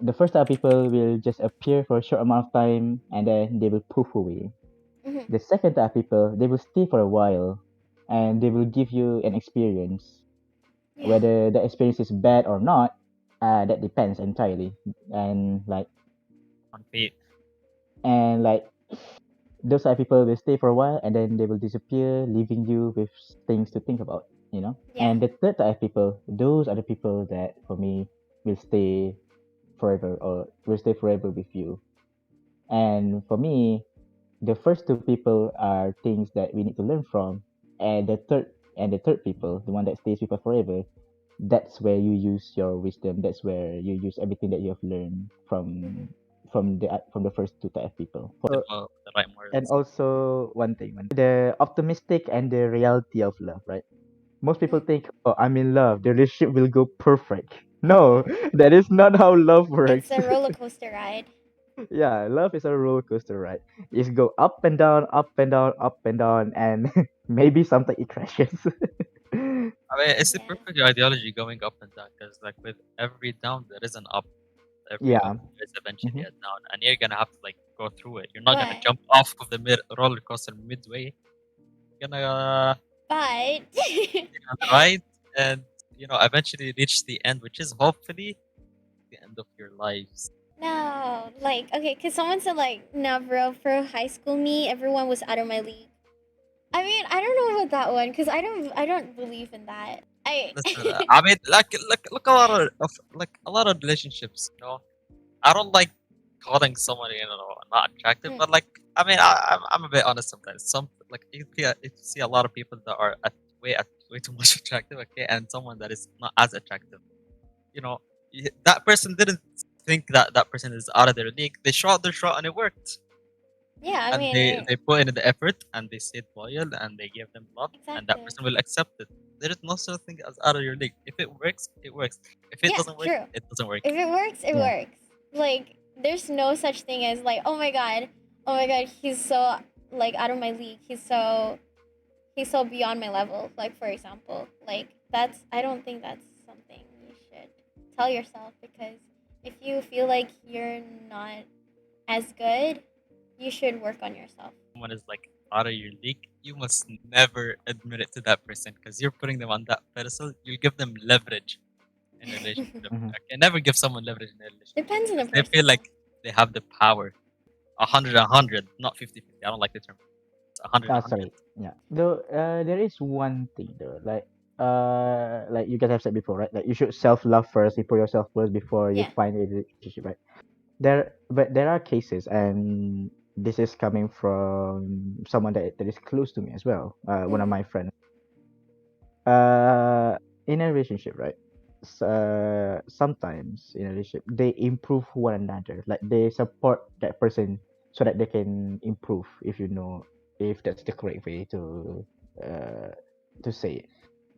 The first type of people will just appear for a short amount of time and then they will poof away. Hmm. The second type of people, they will stay for a while and they will give you an experience. Yeah. Whether the experience is bad or not, that depends entirely. And like on fate. and like those type of people will stay for a while and then they will disappear, leaving you with things to think about, you know? Yeah. And the third type of people, those are the people that for me will stay forever with you. And for me, the first two people are things that we need to learn from, and the third and the third people, the one that stays with us forever, that's where you use your wisdom. That's where you use everything that you have learned Mhm. from the first two type of people. The right And morals. also one thing, the optimistic and the reality of love, right? Most people Mm. think, oh, I'm in love, the relationship will go perfect. No, that is not how love It's works. a roller coaster ride. Yeah, love is a roller coaster, right? It go up and down, up and down, up and down, and maybe sometimes it crashes. I mean, it's the Yeah. perfect ideology going up and down because, like, with every down, there is an up. Every up, Yeah. there's eventually Hmm. a down, and you're gonna have to like go through it. You're not gonna But jump off of the roller coaster midway. You're gonna but be on the ride, and eventually reach the end, which is hopefully the end of your lives. no, like okay, cause someone said like, no, bro, for high school me, everyone was out of my league. I mean, I don't know about that one, cause I don't believe in that. I Listen, I mean, look a lot of like a lot of relationships. I don't like calling someone not attractive, Mm, but like I mean, I'm a bit honest sometimes. Some like you see a lot of people that are way too much attractive, okay, and someone that is not as attractive. That person didn't think that that person is out of their league. They shot their shot and it worked, yeah, I and mean, they put in the effort and they stayed loyal and they gave them love, and that exactly. person will accept it. There is no such thing as out of your league. If it works, it works. If it Yeah, doesn't work, true. it doesn't work. If it works, it Yeah. works. Like, there's no such thing as like, oh my god, he's so like out of my league. He's so beyond my level. Like for example, like that's I don't think that's something you should tell yourself because if you feel like you're not as good, you should work on yourself. Someone is like out of your league, you must never admit it to that person because you're putting them on that pedestal. You give them leverage in a relationship. Hmm. Okay, never give someone leverage in a relationship Depends on the because they person feel like though. they have the power. 100, not 50-50. I don't like the term. It's 100, Ah, 100. sorry. Yeah. Though there is one thing though, like you guys have said before, right? Like you should self love first, you put yourself first before you Yeah. find a relationship, right? But there are cases, and this is coming from someone that is close to me as well. One of Mm-hmm. my friends. Uh, in a relationship, right? Sometimes in a relationship, they improve one another. Like they support that person so that they can improve. If you know, if that's the correct way uh to say it.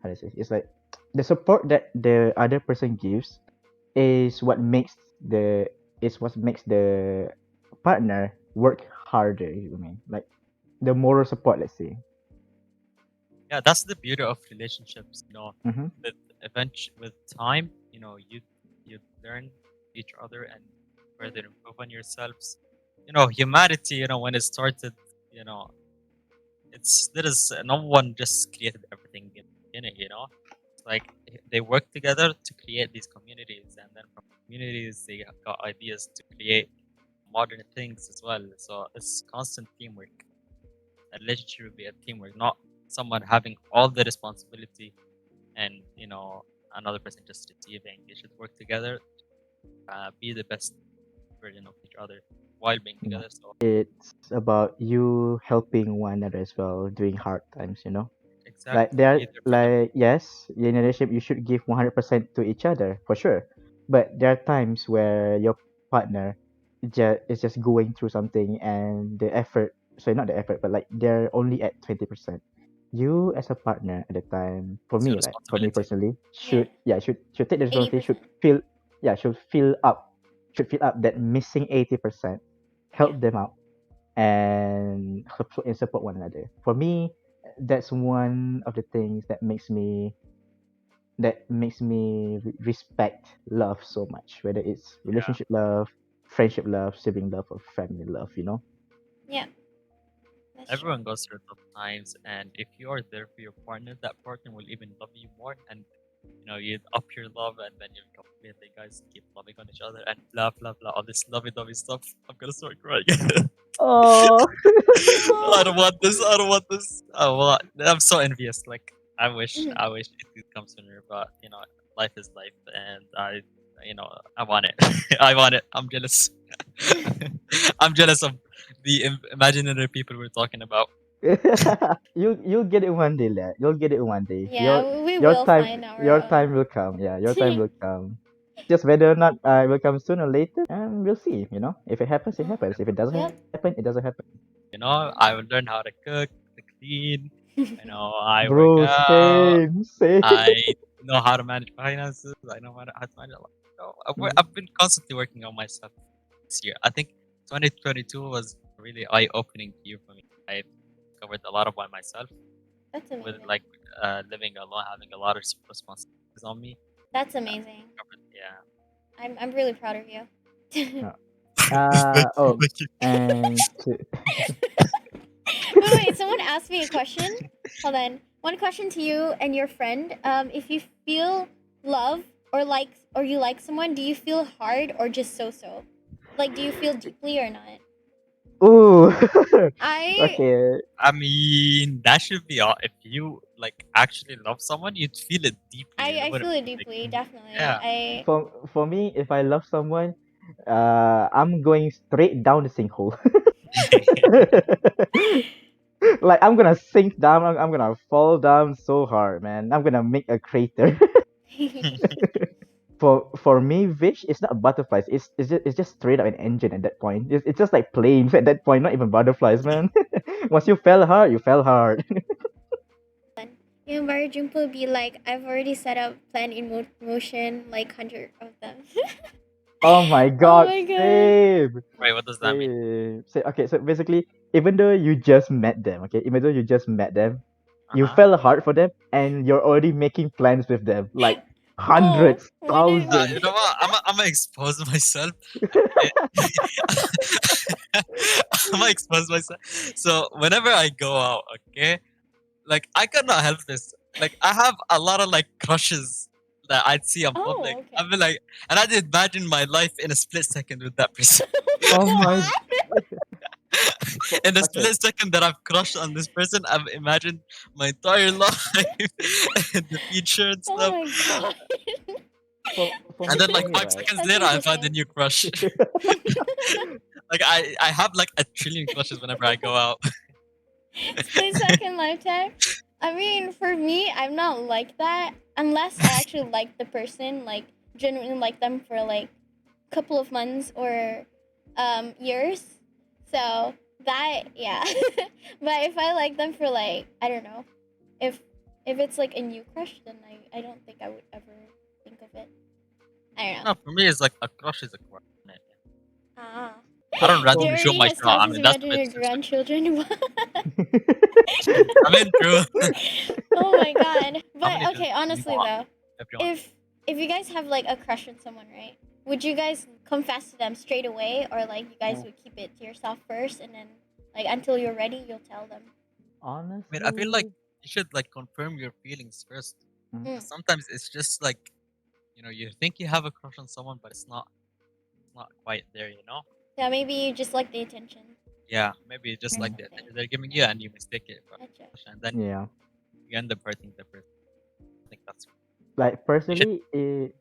How to say? It's like the support that the other person gives is what makes the partner work harder. You mean like the moral support? Let's say. Yeah, that's the beauty of relationships. Mm-hmm. With time, you learn each other and further improve on yourselves. Humanity. When it started, you know, there is no one just created everything in it. It's like they work together to create these communities, and then from communities they have got ideas to create modern things as well. So it's constant teamwork. A relationship would be a teamwork, not someone having all the responsibility and another person just receiving. They should work together, be the best version of each other while being Yeah. together. So It's about you helping one another as well during hard times, Like exactly, there be there for them. like yes, in a relationship you should give 100% to each other for sure. But there are times where your partner is just going through something and the effort, sorry, not the effort, but like they're only at 20%. You as a partner at the time, It's your for me responsibility. personally, Yeah. should take the Eighty responsibility, percent. should fill up that missing 80%, Yeah. help them out and support one another. For me, that's one of the things that makes me respect love so much, whether it's Yeah, relationship love, friendship love, sibling love, or family love. Yeah. That's true. everyone goes through tough times, and if you are there for your partner, that partner will even love you more, and you up your love, and then you completely guys keep loving on each other and blah blah blah, all this lovey-dovey stuff. I'm gonna start crying. Oh. I Oh. don't want this. I don't want this. I'm so envious. Like Mhm. I wish it could come sooner, but life is life, and I want it. I want it. I'm jealous. I'm jealous of the imaginary people we're talking about. You'll get it one day, lad. You'll get it one day. Yeah, we Your will time find our your own. time will come. Yeah, your time will come. Just whether or not it will come sooner or later, and we'll see. If it happens, it happens. If it doesn't Yep. happen, it doesn't happen. I will learn how to cook, to clean. I work Bro, out. same. I know how to manage finances. I know how to manage a lot. I've been constantly working on myself this year. I think 2022 was really eye-opening year for me. I discovered a lot about myself That's with amazing. like living alone, having a lot of responsibilities on me. That's amazing. Yeah. I'm really proud of you. No. Thank you, Oh, thank you. and Wait, someone asked me a question. Hold on. One question to you and your friend. If you feel love or you like someone, do you feel hard or just so? Like, do you feel deeply or not? ooh. I Okay. I mean, that should be all. If you like actually love someone, you'd feel it deeply. You I wouldn't feel it be like, deeply, definitely. yeah. For me, if I love someone, I'm going straight down the sinkhole. Like I'm gonna sink down. I'm gonna fall down so hard, man. I'm gonna make a crater. For me, Vish, it's not butterflies. It's just straight up an engine at that point. It's just like planes at that point, not even butterflies, man. Once you fell hard, you fell hard. Yung baru jumpa be like, I've already set up plan in motion like 100 of them. Oh my Oh god, my god. same. Wait, what does that mean? Same. Okay, so basically, even though you just met them, okay, even though you just met them, Uh you huh. fell hard for them, and you're already making plans with them, like Oh, hundreds, when did thousands. You know what? I'm gonna expose myself. Okay. I'm gonna expose myself. So whenever I go out, okay, like I cannot help this. Like I have a lot of like crushes that I'd see on public. Oh, okay. I'd be like, and I'd imagine my life in a split second with that person. Oh my. In a Okay. split second that I've crushed on this person, I've imagined my entire life and the future and Oh stuff. my god. And then For like me, five right? seconds That's later, I find a interesting. new crush. Like I have like a trillion crushes whenever I go out. Split second lifetime. I mean, for me, I'm not like that unless I actually like the person, like genuinely like them for like a couple of months or years. So that yeah. But if I like them for like I don't know, if it's like a new crush, then I don't think I would ever think of it. I don't know. No, for me, it's like a crush is a crush. Ah. I don't He For randomly show already my has jaw. tells I his mean, that's a bit imaginary specific. grandchildren. I mean, true. Oh my god. How But many okay, children do you honestly want? though, Everyone. if you guys have like a crush on someone, right? Would you guys confess to them straight away or like you guys would keep it to yourself first and then like until you're ready you'll tell them? I mean, I feel like Honestly, you should like confirm your feelings first. mm, 'Cause sometimes it's just like you think you have a crush on someone, but it's not quite there. Yeah, maybe you just like the attention Yeah, maybe or just like the something. attention they're giving you, and you mistake it for a Gotcha. crush, and then yeah. you end up hurting the person. I think that's Like you should. personally,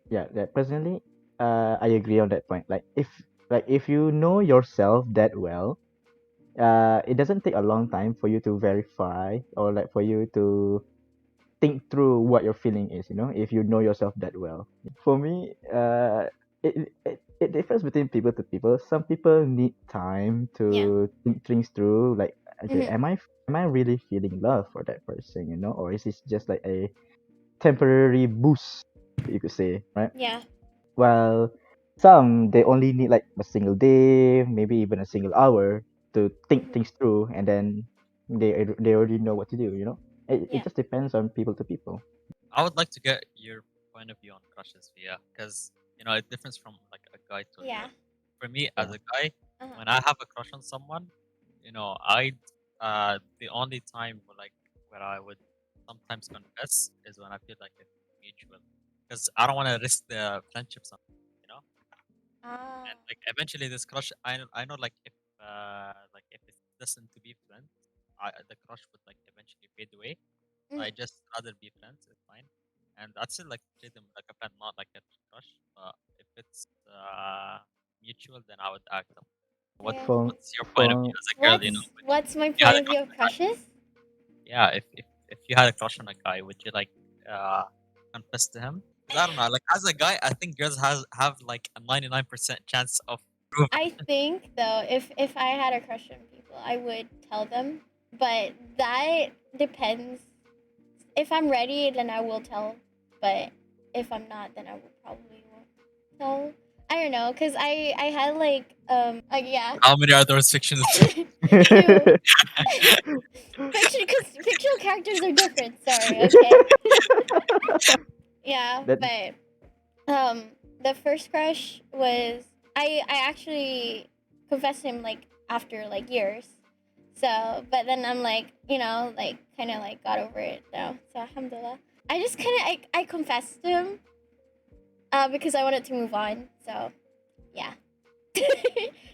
personally, I agree on that point. Like if you know yourself that well, it doesn't take a long time for you to verify or like for you to think through what your feeling is, if you know yourself that well. For me, it differs between people to people. Some people need time Yeah. to think things through, like, okay, Mm-hmm. am I really feeling love for that person, or is this just like a temporary boost, you could say, right? Yeah. While some, they only need like a single day, maybe even a single hour to think Mm-hmm. things through, and then they already know what to do. It Yeah. just depends on people to people. I would like to get your point of view on crushes, Via, because it differs from like a guy to a Yeah. girl. For me, as Yeah. a guy, Uh-huh. when I have a crush on someone, I the only time where I would sometimes confess is when I feel like it's mutual, because I don't want to risk the friendship. You know, Ah. and like eventually this crush, I know like if it's destined to be friends, the crush would like eventually fade away. So I Mm. just rather be friends. It's fine, and I'd still like treat them like a friend, not like a crush. But if it's mutual, then I would act up. What Yeah. For What's your point of for view as a girl? What's my You had point a of view crush of on a guy. crushes? yeah, if you had a crush on a guy, would you like confess to him? 'Cause I don't know. Like as a guy, I think girls have like a 99% chance of proving. I think though, if I had a crush on people, I would tell them. But that depends. If I'm ready, then I will tell. But if I'm not, then I will probably won't tell. I don't know, cause I had yeah. How many are those fictional? Ew. Cause fictional characters are different. Sorry. Okay. Yeah, That but the first crush was I actually confessed him like after like years. So, but then I'm like, like kind of like got over it now. So, alhamdulillah. I just kind of I confessed to him because I wanted to move on. So, yeah.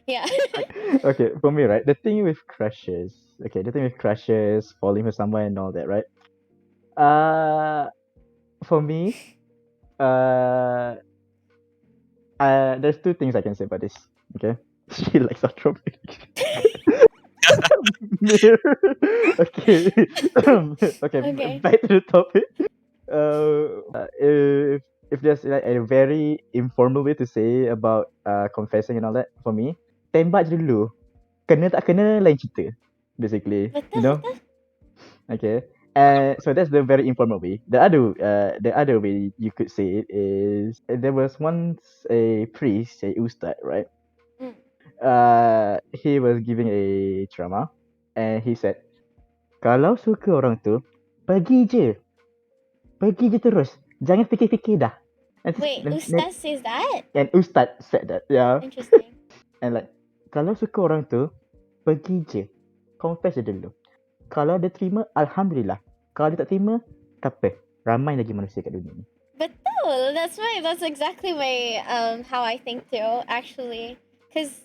Yeah. okay, for me, right? The thing with crushes, falling for someone and all that, right? For me, uh, there's two things I can say about this. Okay, she likes our tropic. okay, okay, Okay. back to the topic. If there's like a very informal way to say about confessing and all that, for me, tembak je dulu. Kena tak kena lain cerita, basically. You Betul, know? betul. Okay. So that's the very informal way. The other way you could say it is there was once a priest, a ustad, right? Mm. He was giving a ceramah, and he said, kalau suka orang tu, pergi je terus, jangan fikir-fikir dah. Wait, Ustaz says that? And ustad said that, yeah. Interesting. And like, kalau suka orang tu, pergi je, confess je dulu. Kalau dia terima, alhamdulillah. Kalau dia tak terima, tak apa. Ramai lagi manusia kat dunia ni. Betul. That's exactly my how I think too, actually. Cause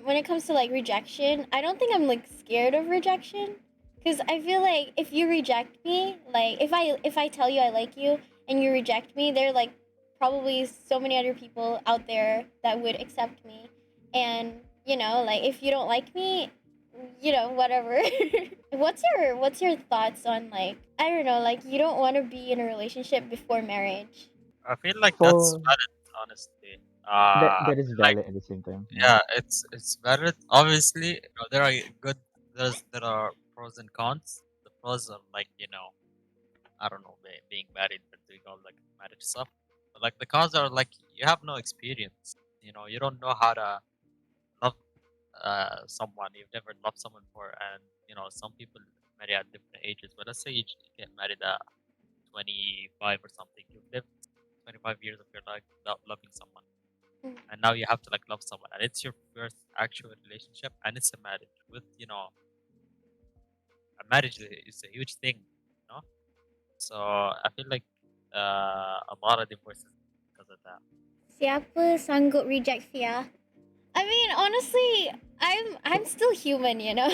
when it comes to like rejection, I don't think I'm like scared of rejection. Cause I feel like if you reject me, like if I tell you I like you and you reject me, there are like probably so many other people out there that would accept me. And like if you don't like me, whatever. what's your thoughts on like I don't know, like you don't want to be in a relationship before marriage? I feel like that's valid, honestly. I That is feel like valid at the same time. yeah, it's valid. Obviously, there are there are pros and cons. The pros are like I don't know, being married and doing all like marriage stuff. But like the cons are like you have no experience. You don't know how to love someone. You've never loved someone before, and some people marry at different ages. But let's say you get married at 25 or something. You've lived 25 years of your life without loving someone, Mm. and now you have to like love someone, and it's your first actual relationship, and it's a marriage with a marriage is a huge thing, you know. So I feel like a lot of divorces because of that. Siapa sanggup reject Fia? I mean, honestly, I'm still human, No.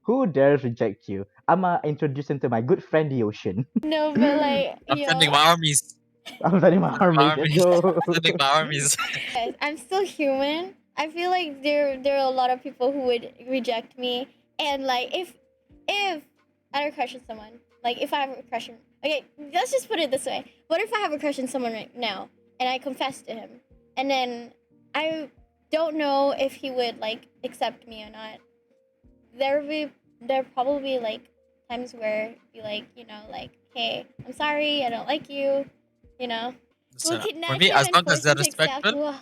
Who dares reject you? I'ma introduce him to my good friend, the ocean. No, but like, I'm sending my armies. I'm sending my armies. Let's go. Sending my armies. guys, I'm still human. I feel like there are a lot of people who would reject me, and like if I had a crush on someone, like if I have a crush on, okay, let's just put it this way: what if I have a crush on someone right now, and I confess to him, and then I don't know if he would like accept me or not. There probably like times where be like, like, hey, I'm sorry, I don't like you, So, we'll kidnap for me, him as and long as force they're him to accept. respectful, Whoa.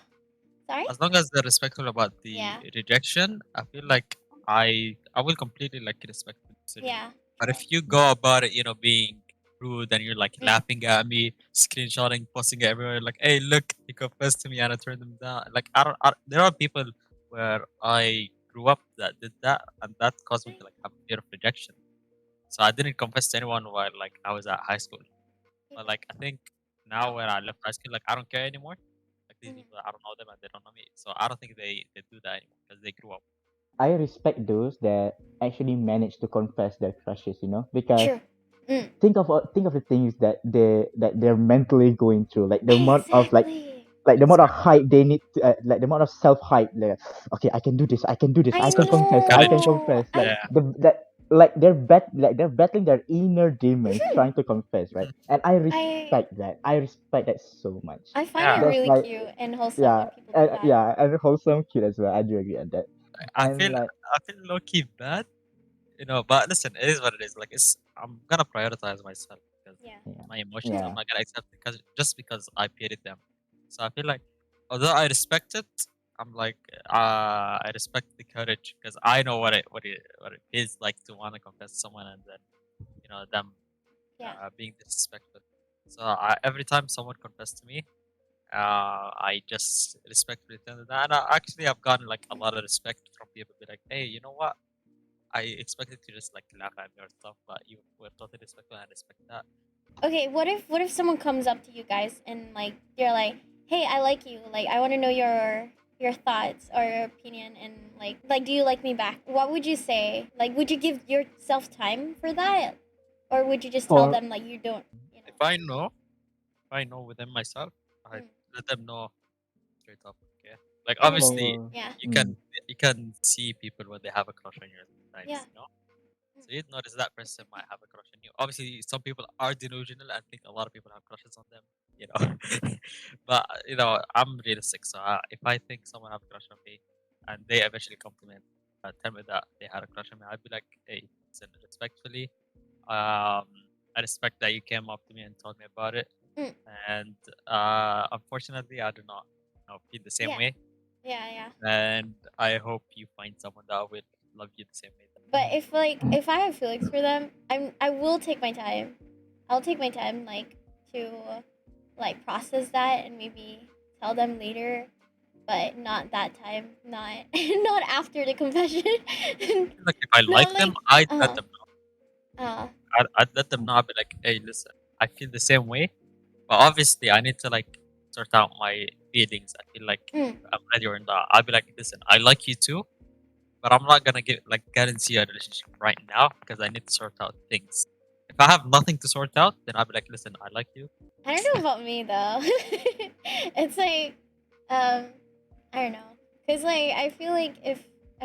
Sorry? as long as they're respectful about the Yeah. rejection, I feel like I will completely like respect the decision. Yeah. But if you go about it, being rude and you're like Mm. laughing at me, screenshotting, posting it everywhere, like, hey, look, he confessed to me and I turned him down. Like, there are people where I grew up that did that, and that caused me to like have fear of rejection. So I didn't confess to anyone while like I was at high school. But like I think now when I left high school, like I don't care anymore. Like these people, I don't know them and they don't know me, so I don't think they do that anymore because they grew up. I respect those that actually manage to confess their crushes, because True. Mm. think of the things that they're mentally going through, like the amount of Exactly. the amount of hype they need to, like the amount of self hype, like, okay, I can do this, I can I confess, I can know. confess, like Yeah. that they're battling their inner demons trying to confess, right? And I respect that. I respect that so much. I find Yeah, it That's really like, cute and wholesome when yeah, people do that. yeah, and wholesome kid as well. I do agree on that. I And feel like, I feel low key bad, but listen, it is what it is. Like I'm gonna prioritize myself because Yeah. yeah, my emotions. I'm yeah, not gonna accept it because I pitied them. So I feel like although I respect it, I'm like I respect the courage because I know what it is like to want to confess to someone and then them Yeah. being disrespectful. So every time someone confessed to me, I just respectfully tell them that. And actually, I've gotten like a lot of respect from people. Be like, hey, you know what? I expected to just like laugh at your stuff, but you were totally respectful. And I respect that. Okay, what if someone comes up to you guys and like they're like, "Hey, I like you. Like I want to know your thoughts or your opinion and like do you like me back?" What would you say? Like would you give yourself time for that? Or would you just tell for them like you don't, you If know? I know within myself, I Mm. let them know straight up. Okay, like obviously Understand. for Yeah. you mm, can you can see people when they have a crush on you Yeah. sometimes, So you'd notice that person might have a crush on you. Obviously, some people are delusional and think a lot of people have crushes on them. But I'm realistic, so if I think someone have a crush on me, and they eventually compliment, tell me that they had a crush on me, I'd be like, hey, listen, respectfully, I respect that you came up to me and told me about it, Mm. and unfortunately, I do not, feel the same Yeah. way, Yeah, yeah. and I hope you find someone that will love you the same way. But if I have feelings for them, I will take my time. I'll take my time like to like process that and maybe tell them later, but not that time. Not not after the confession. Like if I Not like them, like I'd let them know. uh I'd let them know. I'd be like, hey, listen, I feel the same way, but obviously I need to like sort out my feelings. I feel like mm, I'm ready or not. I'd be like, listen, I like you too, but I'm not gonna get like guarantee a relationship right now because I need to sort out things. If I have nothing to sort out, then I'd be like, listen, I like you. I don't know about me though. It's like I don't know. Cause like I feel like if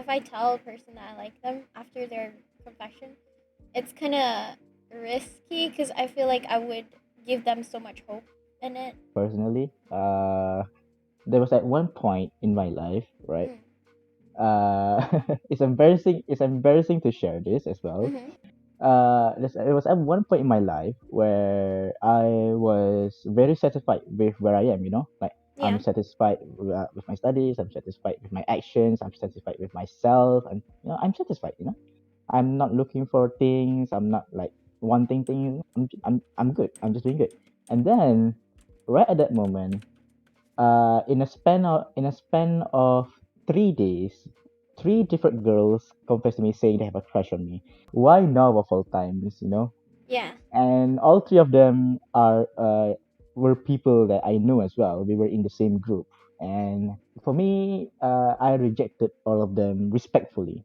I tell a person that I like them after their confession, it's kind of risky because I feel like I would give them so much hope in it. personally, there was at one point in my life, right? Mm. It's embarrassing. It's embarrassing to share this as well. Mm-hmm. It was at one point in my life where I was very satisfied with where I am. Like I'm Yeah. satisfied with my studies. I'm satisfied with my actions. I'm satisfied with myself, and I'm satisfied. I'm not looking for things. I'm not like wanting things. I'm good. I'm just doing good. And then, right at that moment, in a span of 3 days, three different girls confessed to me saying they have a crush on me. Why now of all times? Yeah. And all three of them were people that I know as well. We were in the same group, and for me, I rejected all of them respectfully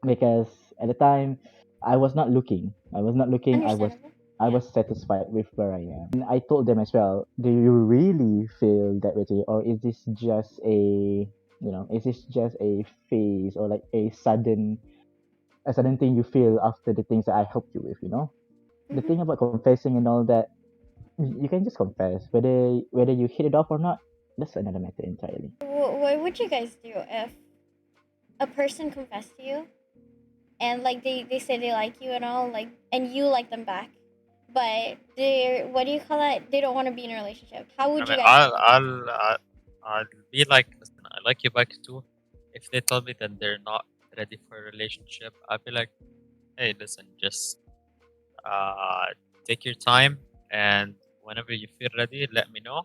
because at the time I was not looking. I was not looking. I was Understandable. I Yeah. was satisfied with where I am. And I told them as well, do you really feel that way today? Or is this just a phase or like a sudden thing you feel after the things that I helped you with? The Mm-hmm. thing about confessing and all that, you can just confess. Whether you hit it off or not, that's another matter entirely. What would you guys do if a person confessed to you and like they say they like you and all like and you like them back, but they what do you call that? They don't want to be in a relationship. How I would you mean, guys I'll handle that? I'll I'll, I'll be like, listen, I like you back too. If they tell me that they're not ready for a relationship, I'll be like, hey, listen, just uh, take your time, and whenever you feel ready, let me know.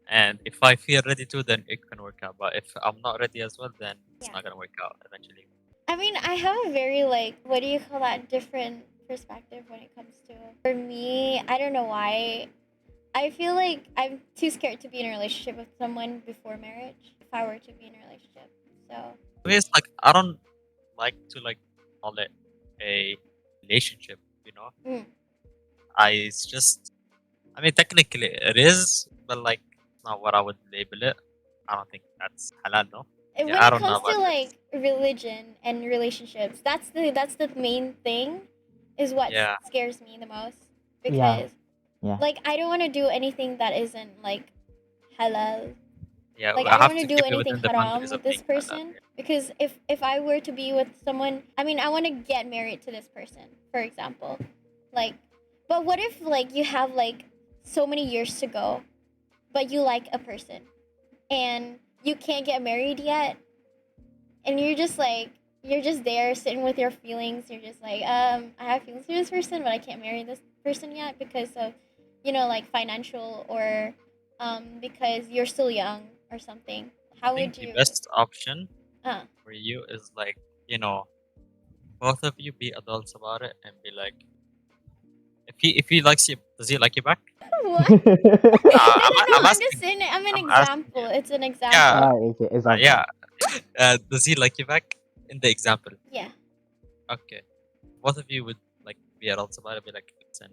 And if I feel ready to, then it can work out. But if I'm not ready as well, then it's Yeah. not gonna work out eventually. I mean, I have a very like what do you call that different perspective when it comes to for me. I don't know why. I feel like I'm too scared to be in a relationship with someone before marriage. If I were to be in a relationship, so It's like I don't like to like call it a relationship. mm, It's just, I mean, technically it is, but like it's not what I would label it. I don't think that's halal, no. when Yeah, I it don't know comes to about this. like religion and relationships, that's the main thing, is what Yeah, scares me the most, Yeah, because yeah, like I don't want to do anything that isn't like halal. yeah. Like We I don't have want to to do keep it anything within the haram boundaries of with being this halal. person, because if I were to be with someone, I mean, I want to get married to this person, for example. Like, but what if like you have like so many years to go, but you like a person and you can't get married yet, and you're just there sitting with your feelings. You're just like, I have feelings for this person, but I can't marry this person yet because of, like financial, or because you're still young or something. I How think would the you? best option Uh, for you is like, both of you be adults about it and be like, if he likes you, does he like you back? what? No, no, I'm I'm just asking. saying. I'm an I'm asking example. you. It's an Yeah, example. okay, example. yeah. Does he like you back? In the example, Yeah. okay. Both of you would like be adults about it. Be like, listen,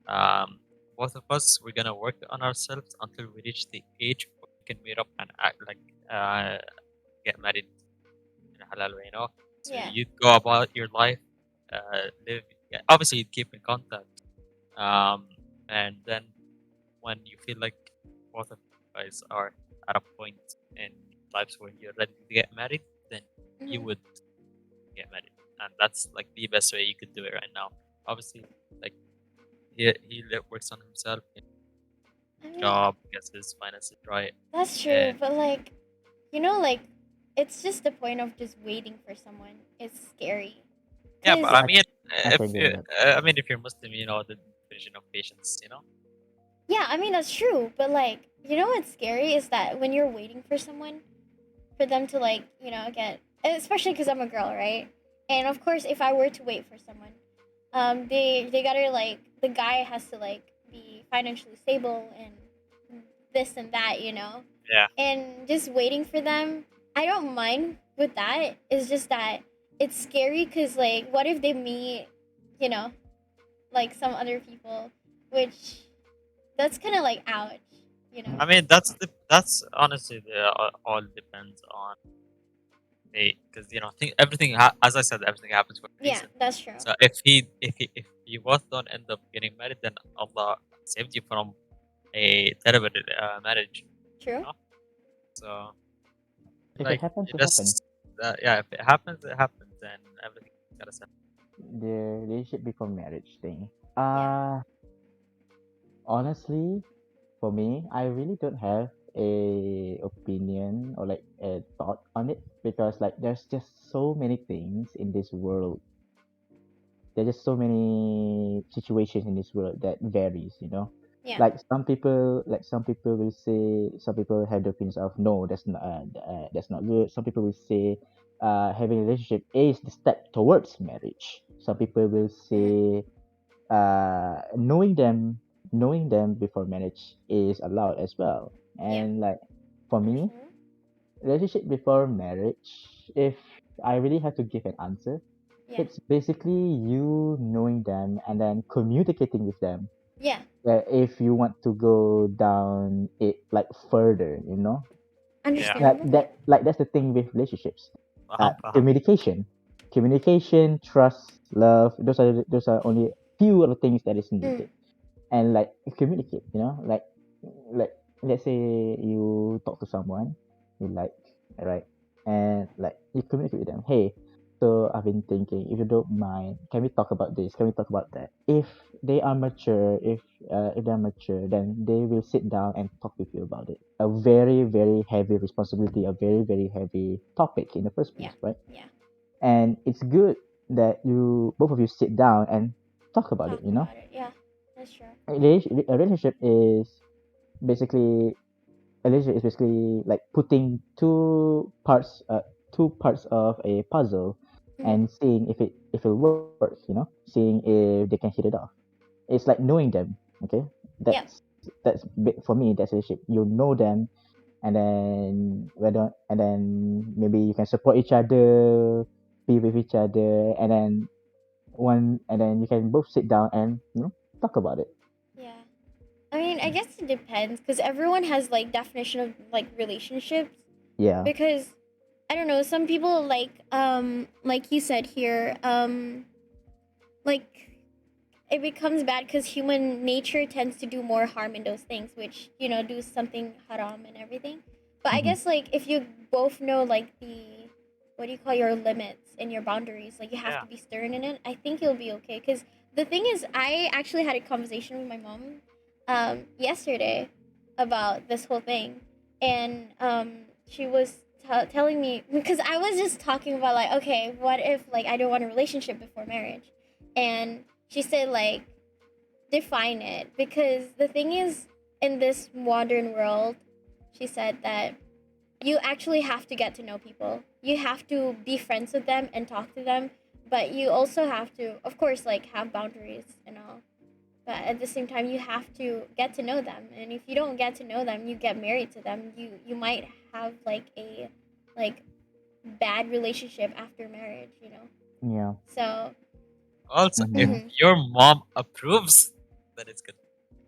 um, both of us, we're gonna work on ourselves until we reach the age where we can meet up and act like uh, get married in a halal way. So Yeah. you'd go about your life, live. Yeah, obviously, you'd keep in contact. And then when you feel like both of you guys are at a point in lives where you're ready to get married, then you Mhm. would get married, and that's like the best way you could do it right now. Obviously, like works on himself, I mean, job, gets his finances right, that's true, and but like, like, it's just the point of just waiting for someone. It's scary. yeah. Cause But I I, mean, I if can agree on that. if you're Muslim, the definition of patience. yeah, I mean that's true, but like, what's scary is that when you're waiting for someone, for them to like, get, especially because I'm a girl, right? And of course, if I were to wait for someone, they gotta like, the guy has to like be financially stable and this and that. Yeah, And just waiting for them, I don't mind with that. It's just that it's scary because like, what if they meet, you know, like some other people, which that's kind of like ouch, you know. I mean that's honestly all depends on because think everything as I said, everything happens for a Yeah, reason. that's true. So if you both don't end up getting married, then Allah saved you from a terrible marriage. You True. know? So If it like happens, you it happens. just yeah, if it happens, it happens, and everything gotta set. The relationship before marriage thing. Yeah. Honestly, for me, I really don't have a opinion or like a thought on it because like there's just so many things in this world. There's just so many situations in this world that varies. Yeah. Like some people will say, some people have the opinions of no, that's not good. Some people will say having a relationship is the step towards marriage. Some people will Mhm. say knowing them before marriage is allowed as well. Yeah. And like for me, True. relationship before marriage, if I really have to give an answer, Yeah. it's basically you knowing them and then communicating with them. Yeah. If you want to go down it like further. Yeah. That Understandable. Yeah. that like that's the thing with relationships. Faham. Communication, trust, love. Those are only few of the things that is Mm. needed. And like communicate, like let's say you talk to someone you like, right? And like you communicate with them, hey, so I've been thinking, if you don't mind, can we talk about this, can we talk about that? If they are mature, if they're mature, then they will sit down and talk with you about it. A very very heavy responsibility, a very very heavy topic in the first Yeah. place, right? Yeah. And it's good that you both of you sit down and talk about it. Talk about it. Yeah. That's true. Basically a relationship is basically like putting two parts of a puzzle Mhm. and seeing if it works. Seeing if they can hit it off. It's like knowing them. Okay, Yeah. for me, that's a relationship. You know them, and then maybe you can support each other, be with each other, and then you can both sit down and talk about it. Yeah. I mean, I guess it depends because everyone has like definition of like relationships. Yeah. Because I don't know, some people like you said here, like it becomes bad because human nature tends to do more harm in those things, which do something haram and everything. But I Mhm. guess like if you both know like the what do you call your limits and your boundaries, like you have Yeah. to be stern in it. I think you'll be okay. Because the thing is, I actually had a conversation with my mom, yesterday, about this whole thing, and she was telling me because I was just talking about like, okay, what if like I don't want a relationship before marriage, and she said like define it because the thing is in this modern world, she said that you actually have to get to know people. You have to be friends with them and talk to them, but you also have to, of course, like have boundaries and all. But at the same time, you have to get to know them. And if you don't get to know them, you get married to them. You might have like a like bad relationship after marriage. Yeah. So Also, if Mhm. mhm. your mom approves, then it's good.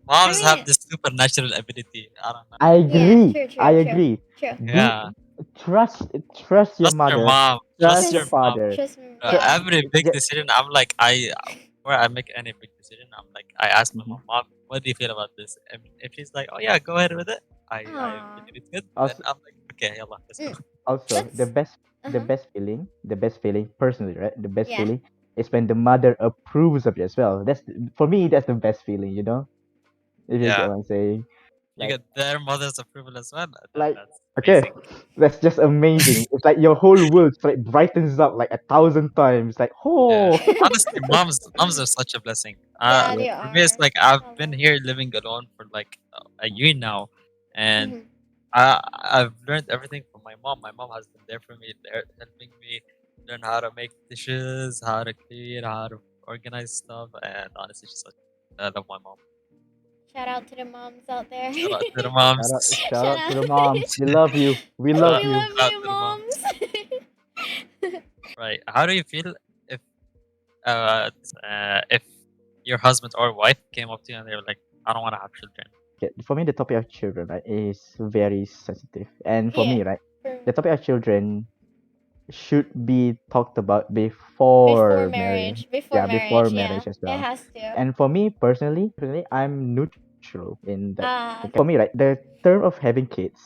I Moms have mean, this supernatural ability. I don't know. I yeah, agree. true, I true, true, agree. true. Do Yeah. trust your Trust your mother, mom. Trust trust your your Trust, mom. father. trust me. Tr- Yeah. Every big ju- decision, I'm like, before I make any big decision, I'm like, I ask my Mhm. mom, what do you feel about this? And if she's like, oh yeah, go ahead with it, I Aw. believe it's good, then Also, I'm like, okay, yalla, let's go. Mm, also that's. Uh the huh. best feeling personally, right? The best Yeah. feeling is when the mother approves of it as well. For me, that's the best feeling, you know? If you get Yeah. what I'm saying. You Like get their mother's approval as well, then like that's okay, amazing. that's just amazing. It's like your whole world like brightens up like 1,000 times. Like Yeah. oh Honestly, moms are such a blessing. Yeah, yeah. they For me, it's are. like I've I been love. here living alone for like a year now, and Mhm. I've learned everything from my mom. My mom has been there for me, there helping me learn how to make dishes, how to clean, how to organize stuff, and honestly, she's such. I love my mom. Shout out to the moms out there. Shout out to the Shout out, moms. shout Shout out to out. the moms. We love you. We Shout love out, We you. love shout out you, to the moms. moms. Right. How do you feel if if your husband or wife came up to you and they were like, "I don't want to have children." Okay, for me, the topic of children, right, is very sensitive. And for Yeah. me, right, For the topic of children should be talked about before before marriage. marriage. Before Yeah, before marriage. Yeah. marriage as It well. has to. And for me personally, I'm neutral in that. Ah. Okay, for me, right, the term of having kids,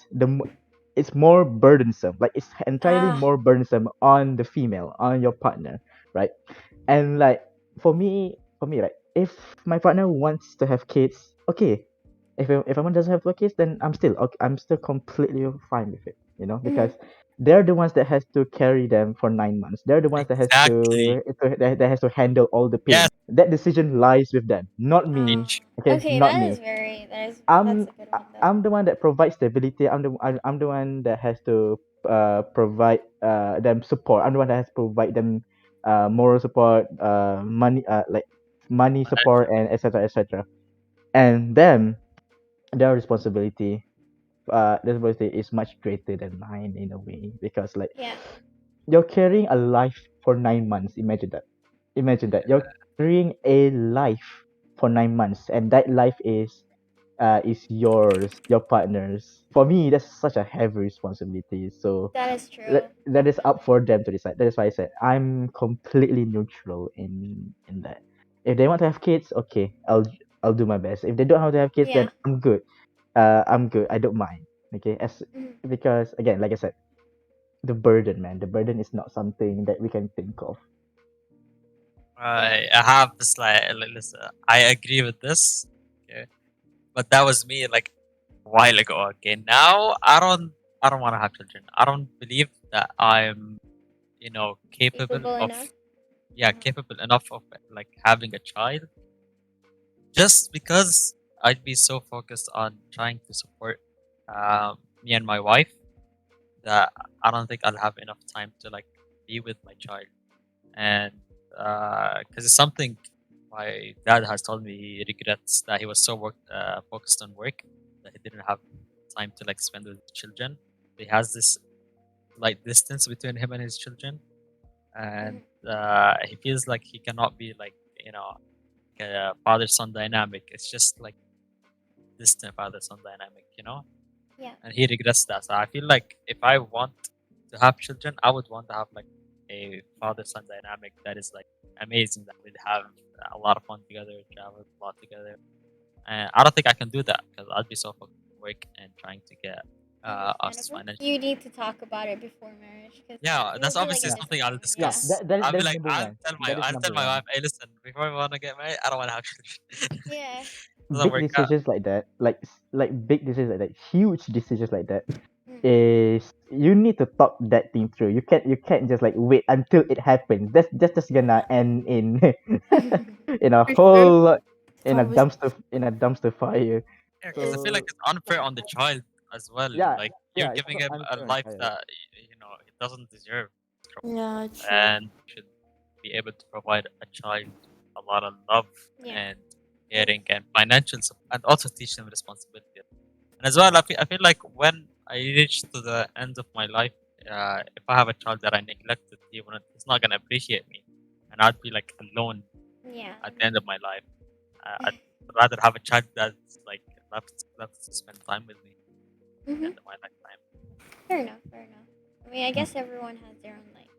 it's more burdensome. Like it's entirely Ah. more burdensome on the female, on your partner, right? And like for me, right, if my partner wants to have kids, okay. If someone doesn't have kids, then I'm still okay, I'm still completely fine with it, Mhm. because they're the ones that has to carry them for 9 months. They're the ones that has Exactly. that has to handle all the Yes. pain. That decision lies with them, not me. Ah. Preach. Okay, Okay, not that me. is very. That's I'm a good I- one though. I'm the one that provides stability. I'm the one that has to provide them support. I'm the one that has to provide them moral support, money like money support, Financial. and etc etc. And then their responsibility is much greater than mine in a way, because like Yeah. you're carrying a life for 9 months. Imagine that. Imagine that you're carrying a life for 9 months, and that life is yours, your partner's. For me, that's such a heavy responsibility. So That is true. that is up for them to decide. That is why I said I'm completely neutral in that. If they want to have kids, okay, I'll do my best. If they don't want to have kids, then Yeah. I'm good. I'm good. I don't mind. Okay, as Mhm. because again, like I said, the burden, man, the burden is not something that we can think of. Yeah. I have this listen, I agree with this. Okay. But that was me like a while ago. Okay. Now I don't want to have children. I don't believe that I'm, capable Capable of, enough. yeah, capable enough of like having a child, just because I'd be so focused on trying to support me and my wife that I don't think I'll have enough time to like be with my child. And because it's something my dad has told me, he regrets that he was so focused on work that he didn't have time to like spend with the children. He has this like distance between him and his children, and Mhm. he feels like he cannot be like, a father son dynamic. It's just like distant father son dynamic, Yeah. and he regrets that. So I feel like if I want to have children, I would want to have like a father-son dynamic that is like amazing. That we'd have a lot of fun together, travel a lot together. And I don't think I can do that because I'd be so focused on work and trying to get us Understandable. financially. You need to talk about it before marriage, because Yeah, that's it'll be like obviously a something I'll discussion. Yeah, discuss. that I'll be is like, number one. That is I'll number tell my one. wife, hey, listen, before we want to get married, I don't want to have children. Yeah. Doesn't Big work out. decisions like that, like big decisions like that, huge decisions like that, Mm. is you need to talk that thing through. You can't just like wait until it happens. That's just gonna end in in a For sure. whole in a Conversation. dumpster fire. Yeah, because I feel So like it's unfair on the child as well. yeah, Like you're yeah, it's giving not him a unfair on the life child. that he doesn't deserve, Yeah, true. and should be able to provide a child a lot of love Yeah. and caring and financial support, and also teach them responsibility. And as well, I feel like when I reach to the end of my life, if I have a child that I neglected, he's not gonna appreciate me, and I'd be like alone Yeah. at the end of my life. I'd rather have a child that's like left to spend time with me at the Mhm. end of my lifetime. Fair enough. Fair enough. I mean, I guess everyone has their own like,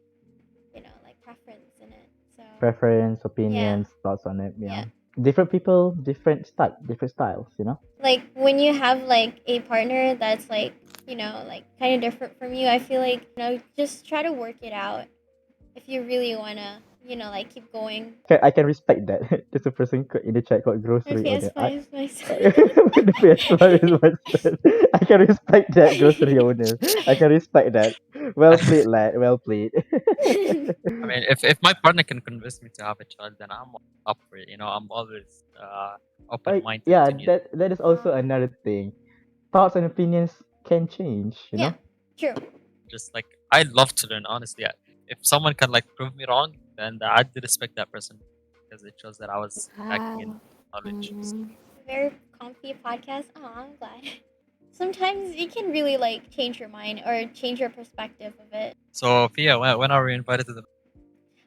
like preference in it. So Preference, opinions, thoughts on it. yeah. Different people, different styles. Like when you have like a partner that's like, like kind of different from you, I feel like, just try to work it out if you really wanna, like keep going. I can respect that. There's a person in the chat called My grocery owner. PS5 is my son. The PS5 is my son. I can respect that, grocery owner. I can respect that. Well played, lad. Well played. I mean, if my partner can convince me to have a child, then I'm up for it. I'm always open-minded Yeah, to new. that is also another thing. Thoughts and opinions can change. Yeah. True. Just like I love to learn, honestly. If someone can like prove me wrong, then I'd respect that person because it shows that I was lacking in knowledge. Very comfy podcast. Oh, I'm glad. Sometimes you can really like change your mind or change your perspective of it. So, Fia, when are we invited to the?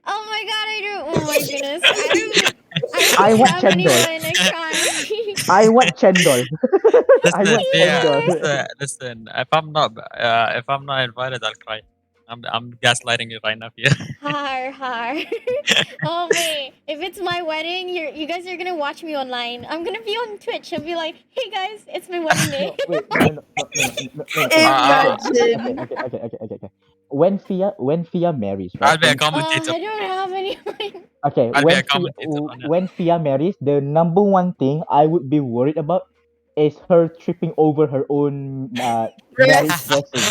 Oh my god, I don't. Oh my goodness, I I don't want have chendol. anyone to cry. I want chendol. I Listen, want Fia, chendol. listen. If I'm not invited, I'll cry. I'm gaslighting you right now, Fia. Har. Oh wait, if it's my wedding, you guys are gonna watch me online. I'm gonna be on Twitch. I'll be like, hey guys, it's my wedding day. No, wait, no. Imagine. Okay. When Fia marries, right? I'll be a When, commentator. I don't have anyone. okay, I'll be a commentator on it. when Fia marries, the number one thing I would be worried about is her tripping over her own marriage Dress. dressing.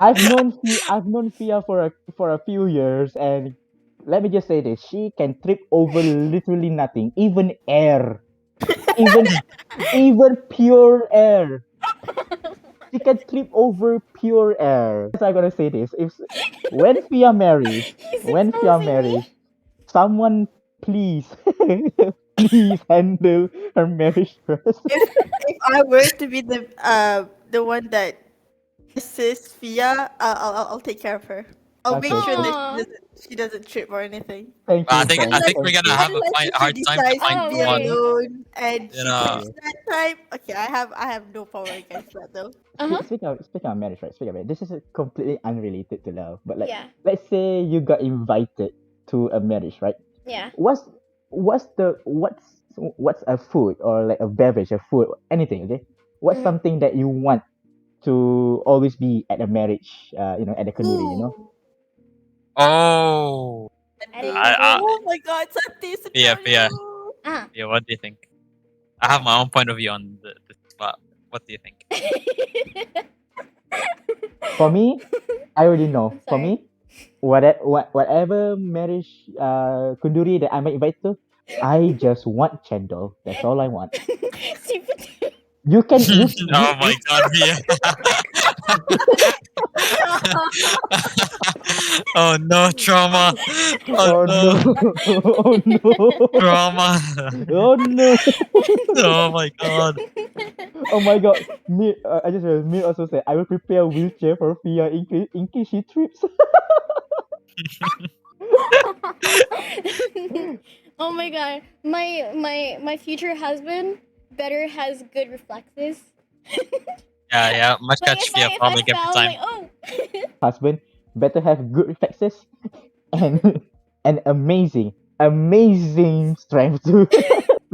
I've known Fia for a few years, and let me just say this: she can trip over literally nothing, even air, even even pure air. She can trip over pure air. That's why I'm gonna say this: if when Fia marries, He's when Fia exposing marries, me. someone please, please handle her marriage dress. If I were to be the one that assists Fia, I'll take care of her. I'll make Okay, sure that Aw. she doesn't trip or anything. thank I you, think friend. I think Unless we're Thank gonna you. have a unless if she hard time to decides find to Oh be someone. wait. alone and You she know, trips that time, okay, I have no power against that though. Speaking of marriage, right? Speaking of marriage, this is completely unrelated to love. But like, Yeah. let's say you got invited to a marriage, right? Yeah. What's what's a food or like a beverage, a food, anything? Okay, what's Mhm. something that you want to always be at a marriage? At the kanuri, Ooh, oh, At a I, oh tandoori. my god, Santi Fia, Ah. what do you think? I have my own point of view on the spot. What do you think? For me, I already know. I'm For sorry. me, whatever marriage kunduri that I'm invited to, I just want chendol. That's all I want. Stupid. You can Oh my god, Fia. Oh no, trauma. Oh Oh no, no! Oh no! trauma. Oh no! Oh my god. Oh my god! I just realized Mir also said I will prepare a wheelchair for Fia in case she trips. Oh my god. My future husband better has good reflexes. Yeah, much Like catch Fia if I probably every fell, I'm time. like, oh. husband better have good reflexes and and amazing strength to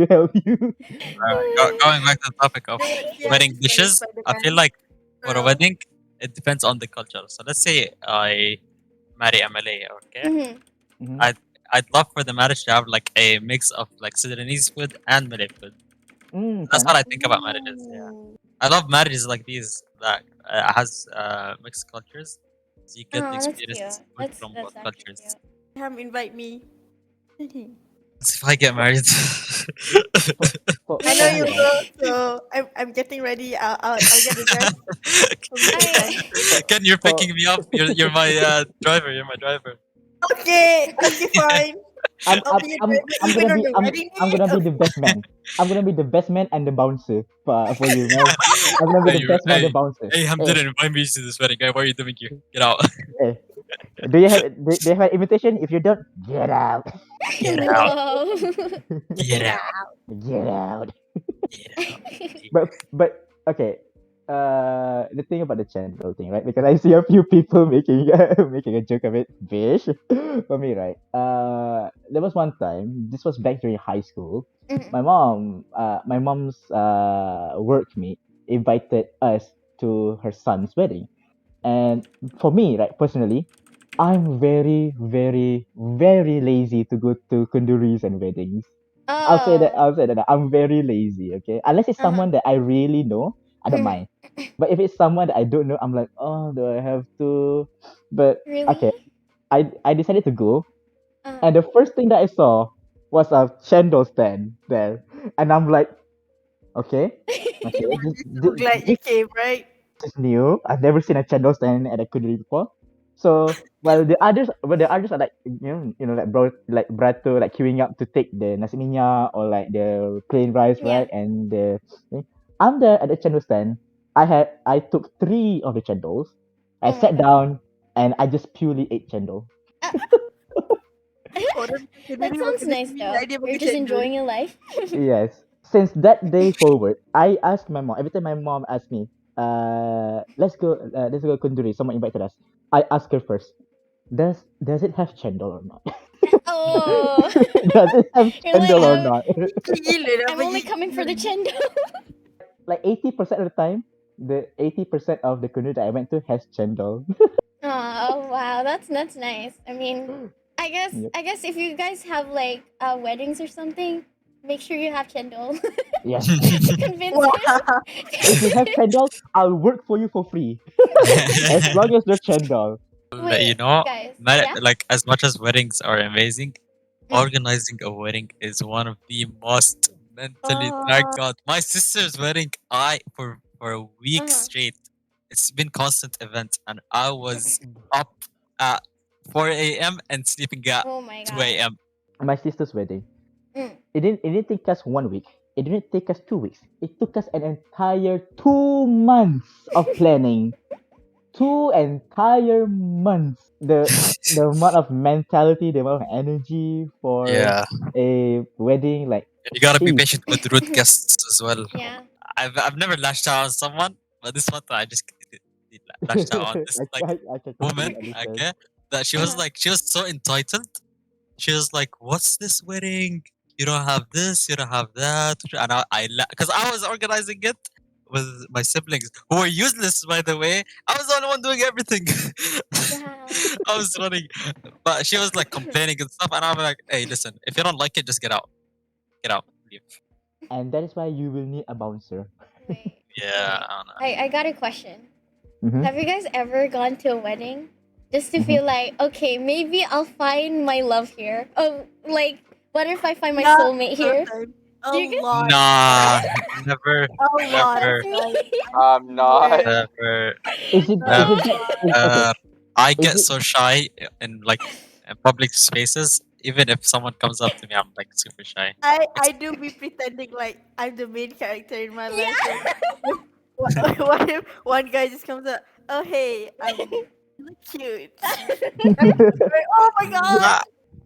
help you. Going back to the topic of You know what? Yeah, wedding just like a dishes, I feel Spider-Man like for a girl. wedding, it depends on the culture. So let's say I marry a Malay, okay? Mhm. Mhm. I'd I'd love for the marriage to have like a mix of like Sudanese food and Malay food. Fair That's what enough. I think about marriages. Yeah, I love marriages like these that has mixed cultures, so you get to Oh, that's cute. experience food from both That's actually cultures. cute. Invite me. So if I get married, For, for, I know for Me, me, you right? will, so I'm getting ready. I'll get the dress for me to wear. I Ken, you're For picking me up. You're my driver. You're my driver. Okay, okay, fine. I'm I'll I'm be your I'm driver I'm even gonna on be the wedding I'm day. gonna be Okay. the best man. I'm gonna be the best man and the bouncer for you, man. I'm gonna be Hey, the best man and the hey, bouncer. hey, Ham Hey, didn't invite me to this wedding, guy. What are you doing here? Get out. hey. Do you have an invitation? If you don't, get out. Get out. whoa. Get out. Get out. Get out. But okay. The thing about the candle thing, right? Because I see a few people making making a joke of it. Bish. For me, right? There was one time. This was back during high school. Mhm. My mom's workmate invited us to her son's wedding, and for me, right, personally, I'm very, very, very lazy to go to kunduris and weddings. I'll say that. Oh. I'll say that I'm very lazy. Okay, unless it's Uh-huh. someone that I really know, I don't Mhm. mind. But if it's someone that I don't know, I'm like, oh, do I have to? But Really? okay, I decided to go, Uh-huh. and the first thing that I saw was a chendol stand there, and I'm like, okay, okay, You will be so glad you this came, right? is new. I've never seen a chendol stand at a kunduri before. So well the others are like like like brato like queuing up to take the nasi minyak or like the plain rice, Yeah. right? And the thing. I'm there at the chendol stand. I took three of the chendol. I Oh my sat god. down and I just purely ate chendol. Uh, Orang that sendiri sounds makan nasi nice minyak, though. dia You're makan just cendol. enjoying your life. Yes. Since that day forward, I asked my mom. Every time my mom asked me, let's go kunduri. Someone invited us. I ask her first. Does it have chendol or not? Oh. Does it have You're like, chendol or not? Gila dah I'm pergi only coming for the kenduri. chendo. Like 80% of the time, the 80% of the kunduri that I went to has chendol. Oh wow, that's nice. I mean, I guess Yep. I guess if you guys have like weddings or something, make sure you have chendol Yes. to convince Wah. him. If you have chendol, I'll work for you for free. As long as there's chendol. Let you Wait, know, guys, yeah. like as much as weddings are amazing, Mm. organizing a wedding is one of the most mentally drag Oh, out. My sister's wedding, I for a week Uh-huh. straight, it's been constant event, and I was up at 4 a.m. and sleeping at Oh my 2 god. a.m. My sister's wedding. Mm. It didn't take us 1 week. It didn't take us 2 weeks. It took us an entire 2 months of planning. 2 entire months. The amount of mentality, the amount of energy for Yeah, a wedding, like you gotta be please. patient with rude guests as well. Yeah. I've never lashed out on someone, but this one I just lashed out on this like I can completely woman. understand. Okay, that Uh-huh. she was so entitled. She was like, "What's this wedding? You don't have this, you don't have that," and because I was organizing it with my siblings who were useless, by the way. I was the only one doing everything. Wow. I was running, but she was like complaining and stuff, and I'm like, "Hey, listen, if you don't like it, just get out, leave." And that is why you will need a bouncer. Wait. Yeah, Okay. I don't know. I got a question. Mm-hmm, Have you guys ever gone to a wedding just to mm-hmm. feel like, okay, maybe I'll find my love here? Oh, like, what if I find my not soulmate all here? the time. A Do you get lot of Nah, time. never, A lot of never, that's me? time. I I'm not. swear. never, Is never. it that is okay? I Is get it so shy in like in public spaces. Even if someone comes up to me, I'm like super shy. I Ex- do be pretending like I'm the main character in my life. So Yeah. what if one guy just comes up? Oh hey, you look cute. I'm like, oh my god! Nah,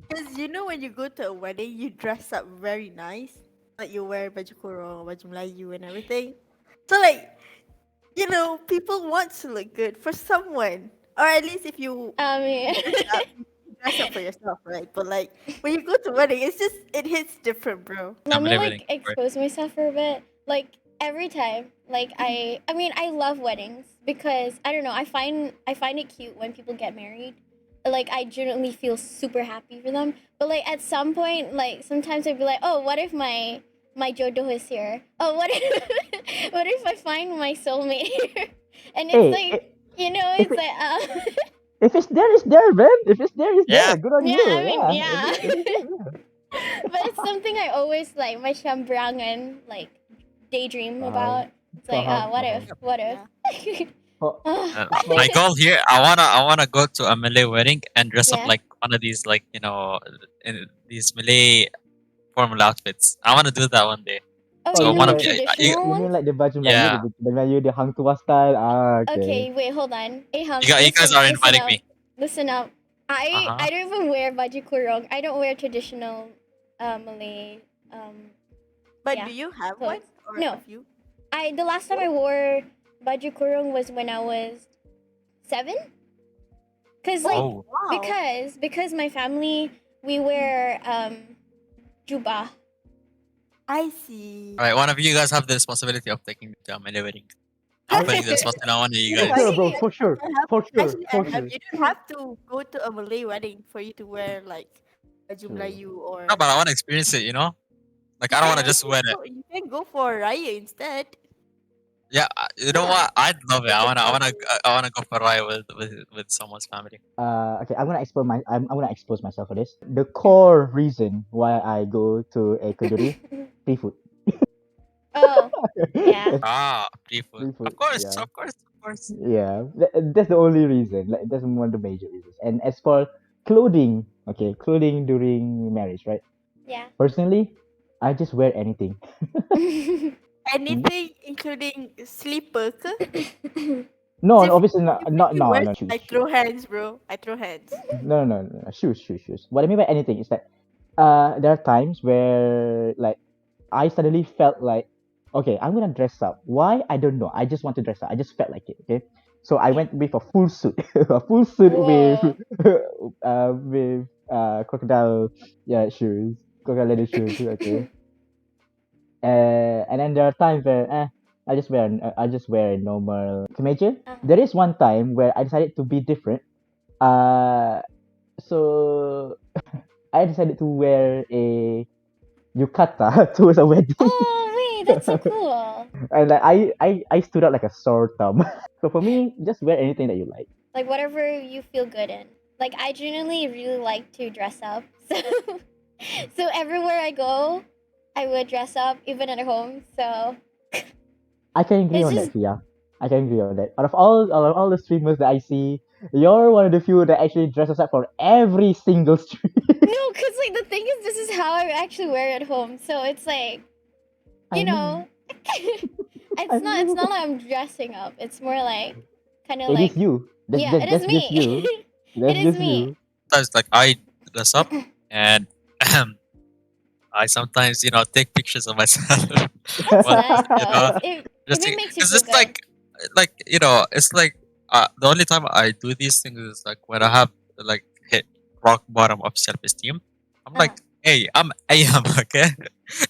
Because you know when you go to a wedding, you dress up very nice. Like you wear baju kurung, baju Melayu and everything. So like, people want to look good for someone. or at least if you I mean, dress up for yourself, right? But like when you go to wedding, it hits different, bro. let I'm me living like for it. expose myself for a bit. Like every time, like I mean, I love weddings because I don't know. I find it cute when people get married. Like I genuinely feel super happy for them. But like at some point, like sometimes I'd be like, oh, what if my jodoh is here? Oh, what if what if I find my soulmate here? And it's Hey, like, you know, if it's it, like if it's there, it's there, man. If it's there, it's Yeah. there. Good on yeah, you. I mean, Yeah. yeah. It is there. Yeah. But it's something I always like macam berangan like daydream Faham. about. It's like what if? Faham. What if? Yeah. For, My for, goal here, I wanna go to a Malay wedding and dress up Yeah. like one of these, like in these Malay formal outfits. I wanna do that one day. Oh, oh, you So know one the of like, the traditional you mean ones? like the baju Melayu, yeah, the Melayu, the hang tuah style? Ah, okay. Okay, wait, hold on. you guys are Listen inviting up. me. Listen up. Uh huh. I don't even wear baju kurung. I don't wear traditional Malay But yeah do you have one clothes. or a No. few? The last time I wore baju kurung was when I was 7. Cause like Oh, Wow. because my family we wear jubah. I see. all right. One of you guys have the responsibility of taking me to a Malay wedding. I'm I putting the responsibility on one of you for guys. sure, bro. Wait. For sure. For sure. Actually, For Arham, sure. you don't have to go to a Malay wedding for you to wear like a True. Melayu or No, but I want to experience it. Like I don't want to just wear it. you can go for Raya instead. Yeah, you know Yeah. what? I'd love it. With your I family. wanna go for a ride with someone's family. Okay, I'm gonna expose myself for this. The core reason why I go to a kenduri, free food. Oh, yeah. Ah, free food. Free food. Of course, Yeah. of course, of course. Yeah. That's the only reason. Like that's one of the major reasons. And as for clothing, okay, clothing during marriage, right? Yeah. Personally, I just wear anything. Anything including slipper ke? No, If obviously not. if Not you no, wear, no I shoes, shoes. throw hands, bro. I throw hands. No. Shoes. What I mean by anything is that there are times where like I suddenly felt like, okay, I'm gonna dress up. Why? I don't know. I just want to dress up. I just felt like it. Okay, so I went with a full suit, a full suit Whoa. with crocodile shoes, crocodile leather shoes. Okay, and then there are times where I just wear a normal kemeja. There is one time where I decided to be different. So I decided to wear a yukata to a wedding. Oh wait, that's so cool. And like I stood out like a sore thumb. So for me, just wear anything that you like. Like whatever you feel good in. Like I genuinely really like to dress up. So everywhere I go, I would dress up, even at home. So I can agree it's on just that, Fia. I can agree on that. Out of all the streamers that I see, you're one of the few that actually dresses up for every single stream. no, cause like the thing is, this is how I actually wear at home. So it's like, I you know. know, I it's know. not like I'm dressing up. It's more like kind of It is like you. That's yeah, that's it is that's just me. you. It That's is just me. you. Sometimes like I dress up and I sometimes take pictures of myself. That's Well, nice you though. know, If it makes you because feel it's good. it's like the only time I do these things is like when I have like hit rock bottom of self esteem. I'm Uh-huh. like, hey, I'm AM, okay?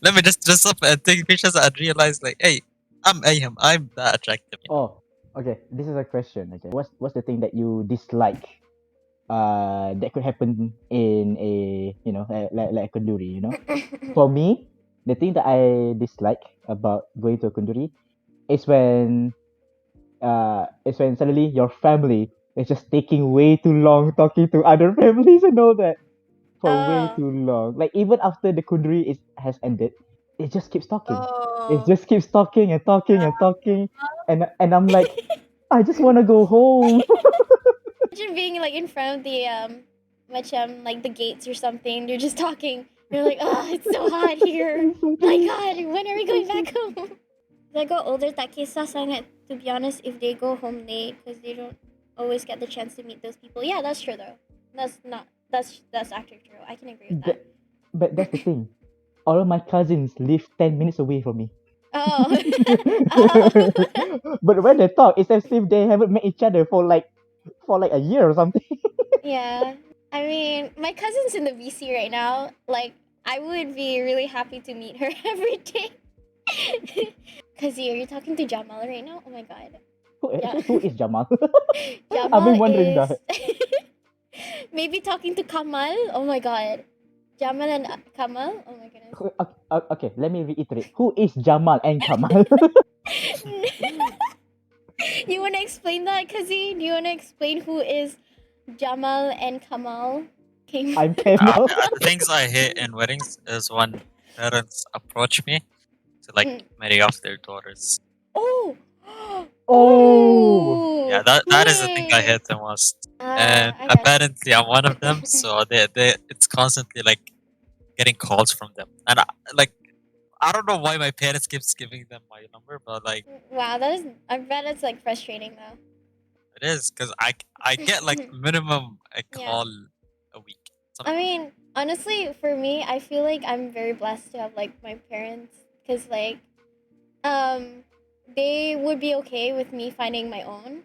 Let me just dress up and take pictures and realize like, hey, I'm AM. I'm that attractive. Oh, okay. This is a question. Okay, what's the thing that you dislike? That could happen in a like a kunduri. For me, the thing that I dislike about going to a kunduri is when suddenly your family is just taking way too long talking to other families and all that for way Oh. too long. Like even after the kunduri has ended, it just keeps talking. It Oh. just keeps talking and talking and talking, and I'm like, I just want to go home. Imagine being like in front of the like the gates or something. You're just talking. You're like, oh, it's so hot here. It's so My true. God, when are we going back home? As I go older, tak kisah sangat. To be honest, if they go home late, because they don't always get the chance to meet those people. Yeah, that's true though. That's not. That's actually true. I can agree with that. But that's the thing. All of my cousins live 10 minutes away from me. Oh. Oh. But when they talk, it's as if they haven't met each other for like for like a year or something. Yeah. I mean, my cousin's in the VC right now. Like, I would be really happy to meet her every day. Cause are you talking to Jamal right now? Oh my god. Yeah. Actually, who is Jamal? I've Jamal been wondering is that. maybe talking to Kamal. Oh my god. Jamal and Kamal. Oh my goodness. Okay, let me reiterate. Who is Jamal and Kamal? You wanna explain that, Kazi? Do you wanna explain who is Jamal and Kamal? I'm Kamal. The things I hate in weddings is when parents approach me to like Mm. marry off their daughters. Oh. Oh. Yeah, that is the thing I Wait. hate the most. And I got you. apparently I'm one of them, so they it's constantly like getting calls from them. And I don't know why my parents keeps giving them my number, but like Wow, that is. I bet it's like frustrating though. it is because I get like minimum a Yeah. call a week. I mean, honestly, for me, I feel like I'm very blessed to have like my parents, cause like, they would be okay with me finding my own,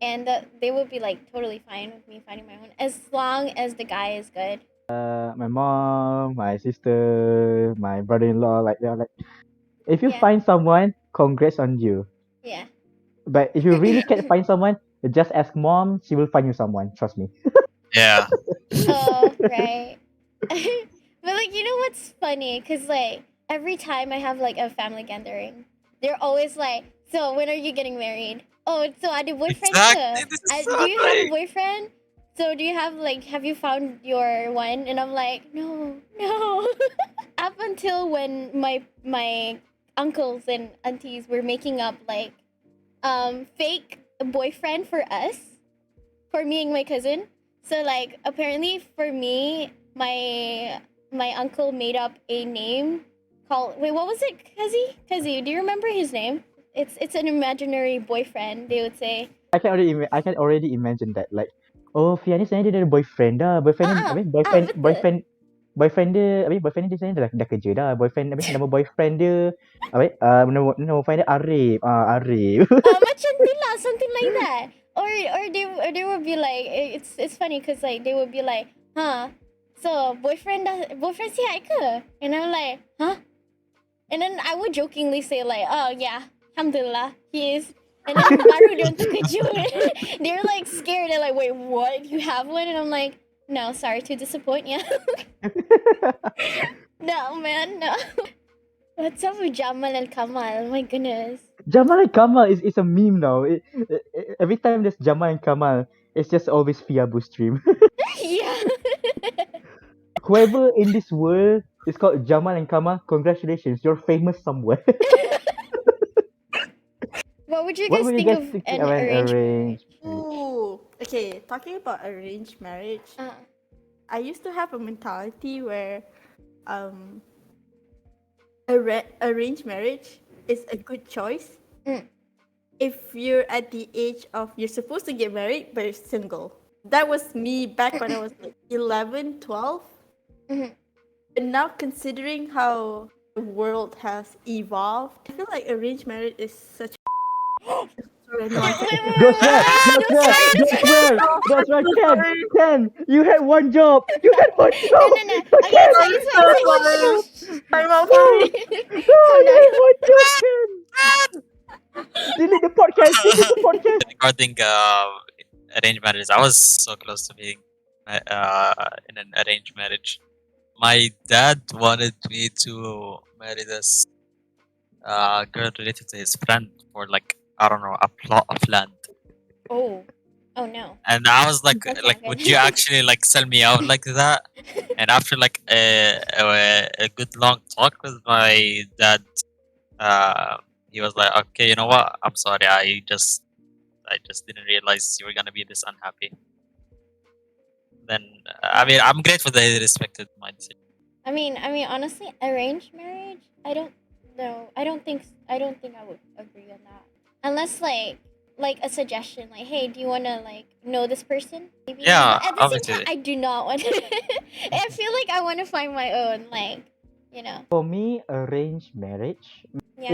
and they would be like totally fine with me finding my own as long as the guy is good. My mom, my sister, my brother-in-law, like they're like, if you Yeah. find someone, congrats on you. Yeah. But if you really can't find someone, just ask mom. She will find you someone. Trust me. Yeah. Oh, right. But like, you know what's funny? Cause like every time I have like a family gathering, they're always like, "So when are you getting married? Oh, so ada boyfriend Exactly. ke? This is so Do you have a annoying. boyfriend? So do you have like, have you found your one?" And I'm like, "No, no." Up until when my uncles and aunties were making up like fake boyfriend for us, for me and my cousin. So like apparently for me, my uncle made up a name called, wait, what was it, Kazi, do you remember his name? It's an imaginary boyfriend, they would say. I can already imagine that. Like, oh, Fiya ni sebenarnya dia ada boyfriend dah. Boyfriend dia, Betul. boyfriend dia, boyfriend dia sebenarnya dah kerja dah. Boyfriend, nama boyfriend dia, nama boyfriend dia Arif. Arif. Macam tu lah, something like that. Or they would be like, it's funny because like they would be like, huh, so boyfriend sihat ke? And I'm like, huh? And then I would jokingly say like, oh yeah, alhamdulillah, he is. And then baru dia terkejut. They're like scared. They're like, wait, what? You have one? And I'm like, no, sorry to disappoint you. No, man, no. What's up with Jamal and Kamal? My goodness. Jamal and Kamal is a meme now. Every time there's Jamal and Kamal, it's just always Fiya stream. Yeah. Whoever in this world is called Jamal and Kamal, congratulations, you're famous somewhere. What would you What guys would you think guys of think an of an arranged marriage? arranged marriage? Ooh. Okay, talking about arranged marriage, I used to have a mentality where um arranged marriage is a good choice if you're at the age of you're supposed to get married but you're single. That was me back when I was like 11, 12. But now considering how the world has evolved, I feel like arranged marriage is such sorry, no, I can't. Don't swear! Don't swear! Don't swear! Don't swear! Ken! You had one job! You had one job! No. Okay, it's fine. So sorry. I'm not sorry. No, Calm you down. had one job, Ken! Delete the podcast! Delete the podcast! Regarding arranged marriage, I was so close to being in an arranged marriage. My dad wanted me to marry this girl related to his friend for like I don't know a plot of land. Oh no. And I was like, That's not would good. you actually like sell me out like that? And after like a good long talk with my dad, he was like, okay, you know what? I'm sorry. I just didn't realize you were gonna be this unhappy. Then I mean, I'm grateful that he respected my decision. I mean, honestly, arranged marriage. I don't know. I don't think I would agree on that. Unless like a suggestion, like, hey, do you want to like know this person? Maybe. Yeah, But at the same obviously. time, I do not want. I feel like I want to find my own, like, you know. For me, arranged marriage, Yeah.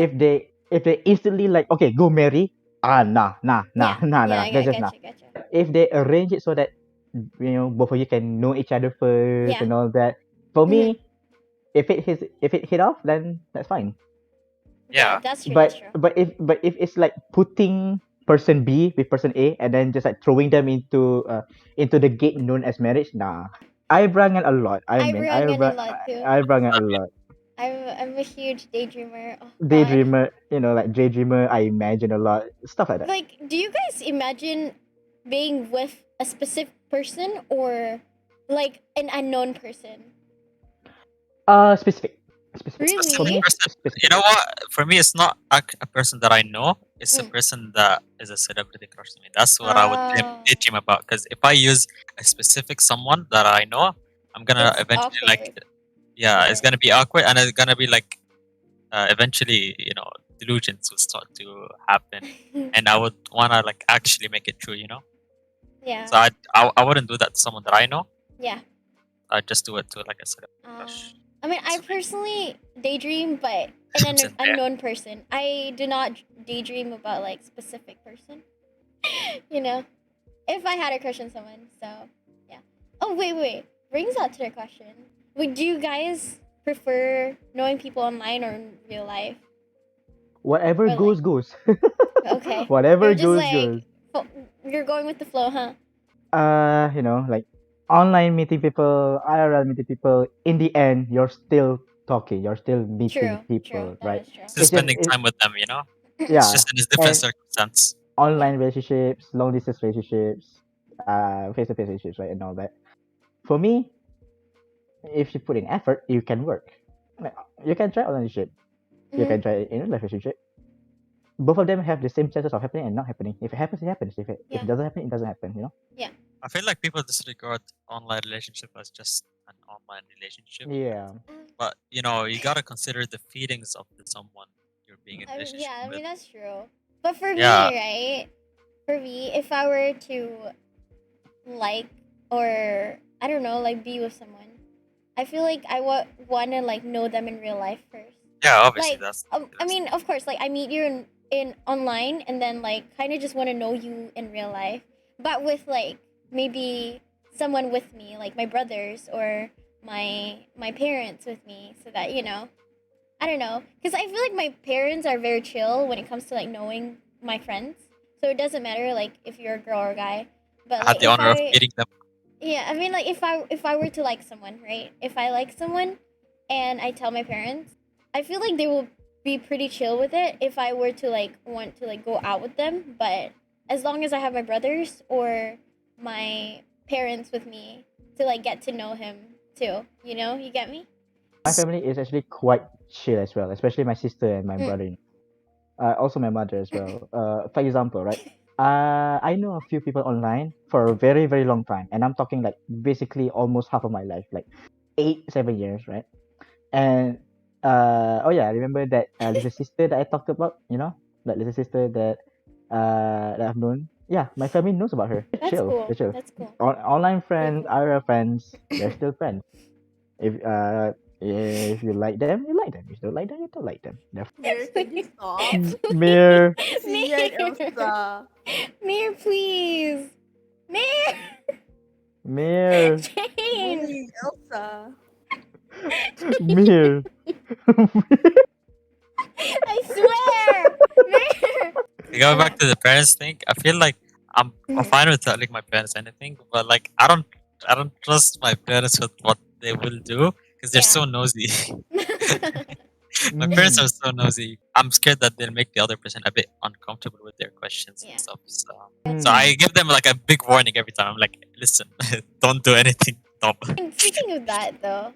if they instantly like, okay, go marry, nah. Yeah, I That's just nah. gotcha. if they arrange it so that both of you can know each other first Yeah. and all that. For Mhm. me, if it hit off, then that's fine. Yeah. That's true. That's true. But if it's like putting person B with person A and then just like throwing them into the gate known as marriage, nah. I bring it a lot. I I mean, bring in a lot too. I bring it a lot. I'm a huge daydreamer. Oh God. Daydreamer, like daydreamer. I imagine a lot stuff like that. Like, do you guys imagine being with a specific person or like an unknown person? Specific. Really? For me, Person, specific. you know what? For me, it's not a person that I know. It's a Mm. person that is a celebrity crush to me. That's what I would Oh. daydream about. Because if I use a specific someone that I know, I'm gonna It's eventually awkward. it's Right. gonna be awkward, and it's gonna be like eventually, delusions will start to happen, and I would wanna like actually make it true. Yeah. So I wouldn't do that to someone that I know. Yeah. I'd just do it to like a celebrity crush. I mean, I personally daydream, but an Same there. unknown person. I do not daydream about like specific person. you know, if I had a crush on someone. So yeah. Oh wait. Brings that to the question. Would you guys prefer knowing people online or in real life? Whatever Or, goes like- goes. Okay. Whatever You're just goes like goes. you're going with the flow, huh? Like online meeting people, IRL meeting people. In the end, you're still talking. You're still meeting True. people, That right? is true. Still spending It, time with them. It's yeah, just in a different and circumstance. online relationships, long distance relationships, face-to-face relationships, right, and all that. For me, if you put in effort, you can work. Like, you can try online relationship. You can try in a relationship. Both of them have the same chances of happening and not happening. If it happens, it happens. If Yeah. it doesn't happen, it doesn't happen. I feel like people disregard online relationship as just an online relationship. Yeah. But you gotta consider the feelings of the someone you're being in a relationship I mean with. that's true. But for Yeah. me, right? For me, if I were to like or I don't know, like be with someone, I feel like I want to like know them in real life first. Yeah, obviously Like, that's I mean, of course, like I meet you in online, and then like kind of just want to know you in real life. But with like maybe someone with me, like my brothers or my parents with me, so that I don't know, because I feel like my parents are very chill when it comes to like knowing my friends. So it doesn't matter like if you're a girl or a guy. But I had like the if honor of I meeting them. yeah, I mean like if I were to like someone, right? If I like someone and I tell my parents, I feel like they will be pretty chill with it if I were to like want to like go out with them, but as long as I have my brothers or my parents with me to like get to know him too, you get me? My family is actually quite chill as well, especially my sister and my brother. Also my mother as well. For example, right? I know a few people online for a very, very long time, and I'm talking like basically almost half of my life, like 8, 7 years, right? And oh yeah, I remember that little sister that I talked about, that little sister that I've known. Yeah, my family knows about her. They're That's chill. cool. They're chill. That's cool. Online Pretty friends, cool. IRL friends, they're still friends. If you like them, you like them. If you don't like them, you don't like them. They're Mir, can you stop? mere. Fiya and Elsa. Mir, please. Mir. Mere. Jane. Bullying Elsa. Mere. I swear. Mir. Going back to the parents thing, I feel like I'm fine with telling my parents anything, but like I don't trust my parents with what they will do because they're so Yeah. nosy. My parents are so nosy. I'm scared that they'll make the other person a bit uncomfortable with their questions Yeah. and stuff. So I give them like a big warning every time. I'm like, listen, don't do anything dumb. And speaking of that, though,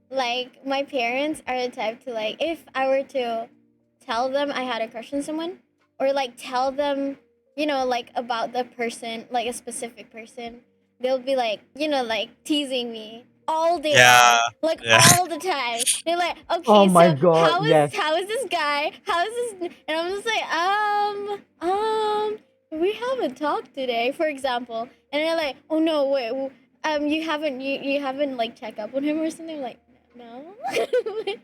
like my parents are the type to like if I were to tell them I had a crush on someone, or like tell them, like about the person, like a specific person, they'll be like, like teasing me all day Yeah, long, like yeah. all the time. They're like, okay, Oh my so God, yes. how is this guy? How is this? And I'm just like, we haven't talked today, for example. And they're like, oh no, wait, you haven't like checked up on him or something. I'm like, no.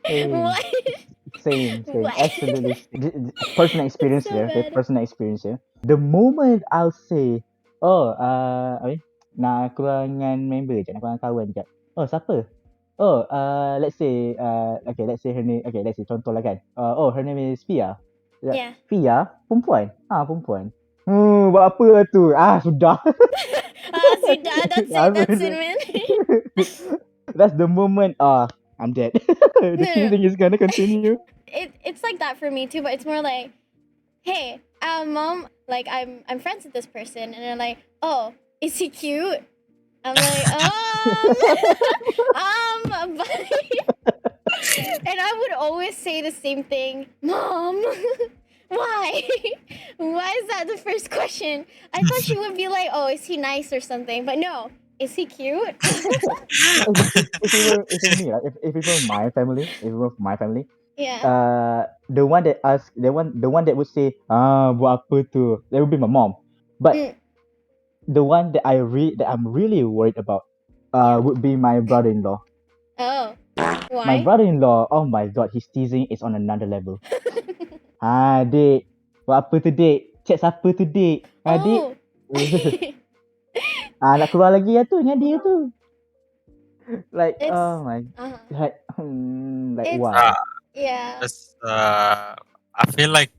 Same. What? Same. What? Absolutely. Personal experience so there. Okay, bad. personal experience here. The moment I'll say Oh, apa ni, nak keluar dengan member je, nak keluar dengan kawan je. Oh, siapa? Oh, let's say, okay, let's say her name, okay, let's say contoh lah kan. Oh, her name is Fiya. Yeah. Fiya, perempuan. Perempuan. Buat apa lah tu? Sudah. Sudah, that's it, that's it, man. That's the moment. I'm dead. The No. teasing is gonna continue. It's like that for me too, but it's more like, hey, mom, like I'm friends with this person, and they're like, oh, is he cute? I'm like, but and I would always say the same thing, Mom. Why? Why is that the first question? I thought she would be like, oh, is he nice or something? But no, is he cute? If it were me, right? If it were my family, Yeah. the one that ask, the one that would say, buat apa tu? That would be my mom. But Mm. the one that I'm really worried about, Yeah. would be my brother-in-law. Oh. My Why? brother-in-law, oh my god, his teasing is on another level. Dik, buat apa tu dik? Chat siapa tu dik? Dik, Oh. nak keluar lagi lah tu dengan dia tu. Like, It's oh my, like, like It's- why? Yeah. That's, I feel like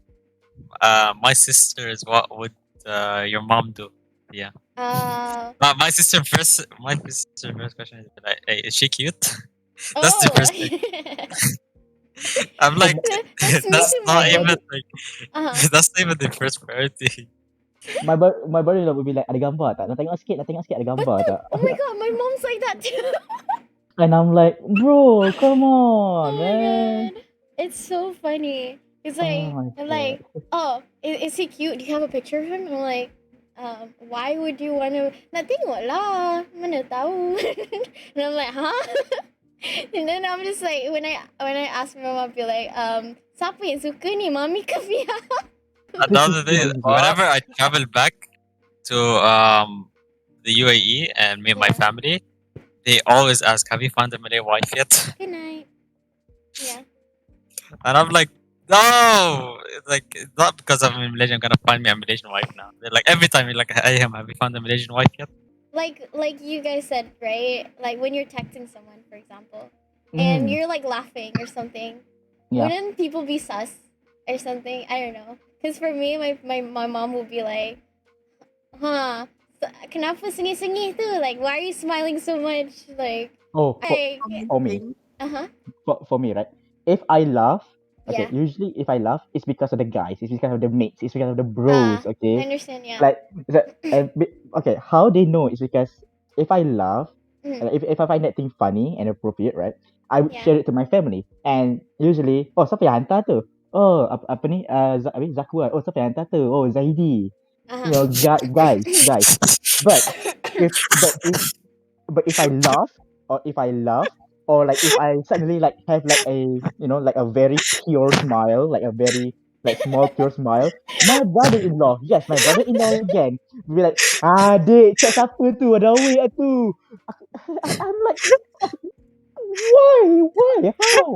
my sister is what would your mom do. Yeah. My sister first question is like, hey, is she cute? That's the first thing. I'm like, That's me that's too, not man. even like, Uh-huh. that's not even the first priority. My brother-in-law would be like, ada gambar tak? Nak tengok sikit, ada gambar tak? Oh my god, my mom's like that too. And I'm like, bro, come on, Oh my man. god. It's so funny. It's Oh like, my I'm like, oh, is he cute? Do you have a picture of him? And I'm like, why would you want to? Nak tengok lah, mana tahu. And I'm like, huh? And then I'm just like, when I ask my mom, I'll be like, siapa yang suka ni, mami ke Fia? Another thing, This is whenever I travel back to the UAE and meet my Yeah. family, they always ask, "Have you found a Malay wife yet?" Good night. Yeah. And I'm like, no, it's like it's not because I'm in Malaysia. I'm gonna find me a Malaysian wife now. They're like every time you're like, "Hey, have you found a Malaysian wife yet?" Like you guys said, right? Like when you're texting someone, for example, and you're like laughing or something, Yeah. wouldn't people be sus or something? I don't know. Because for me, my mom would be like, huh, kenapa sengih-sengih tu? Like, why are you smiling so much? Like, Oh, for me, for me, right? If I laugh, okay, Yeah. usually if I laugh, it's because of the guys, it's because of the mates, it's because of the bros, I okay? understand, yeah. Like, okay, how they know is because if I laugh, if I find that thing funny and appropriate, right? I would Yeah. share it to my family, and usually, oh, siapa yang hantar tu? Oh, apa ni? Zakwa. Oh, siapa yang hantar tu? Oh, Zaidi. You know, guys. But if if I laugh, or like if I suddenly like have like a, like a very pure smile, like a very like small pure smile, my brother-in-law again will be like, dik, chat siapa tu? Ada awet tu. I'm like, why, how?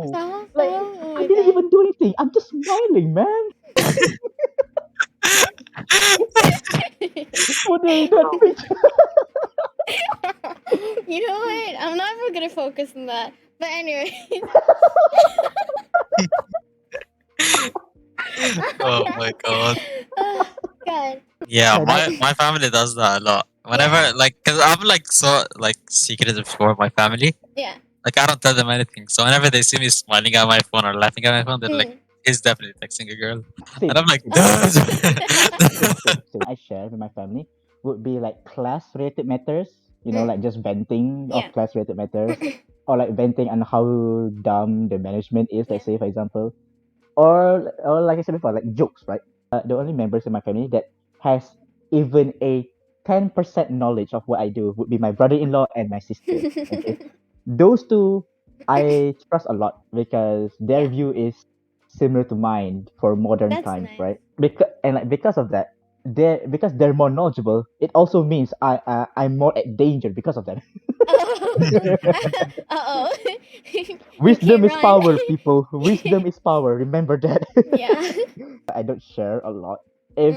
Like, Oh I my didn't god. even do anything. I'm just smiling, man. Put it in that picture. You know what? I'm not even gonna focus on that. But anyway. Oh my god. God. Yeah, No, my family does that a lot. Whenever like, cause I'm like so like secretive for my family. Yeah. Like I don't tell them anything. So whenever they see me smiling at my phone or laughing at my phone, they're like, "He's definitely texting a girl." Same, And I'm like, same. I share with my family would be like class-related matters, like just venting Yeah. of class-related matters, or like venting on how dumb the management is. Let's say, for example, or like I said before, like jokes, right? The only members in my family that has even a 10% knowledge of what I do would be my brother-in-law and my sister. Okay, those two I trust a lot because their Yeah. view is similar to mine for modern That's times, nice. right? Because of that, they're more knowledgeable. It also means I'm more at danger because of that. Uh-oh. Wisdom is run. power, people. Wisdom is power. Remember that. Yeah. I don't share a lot. If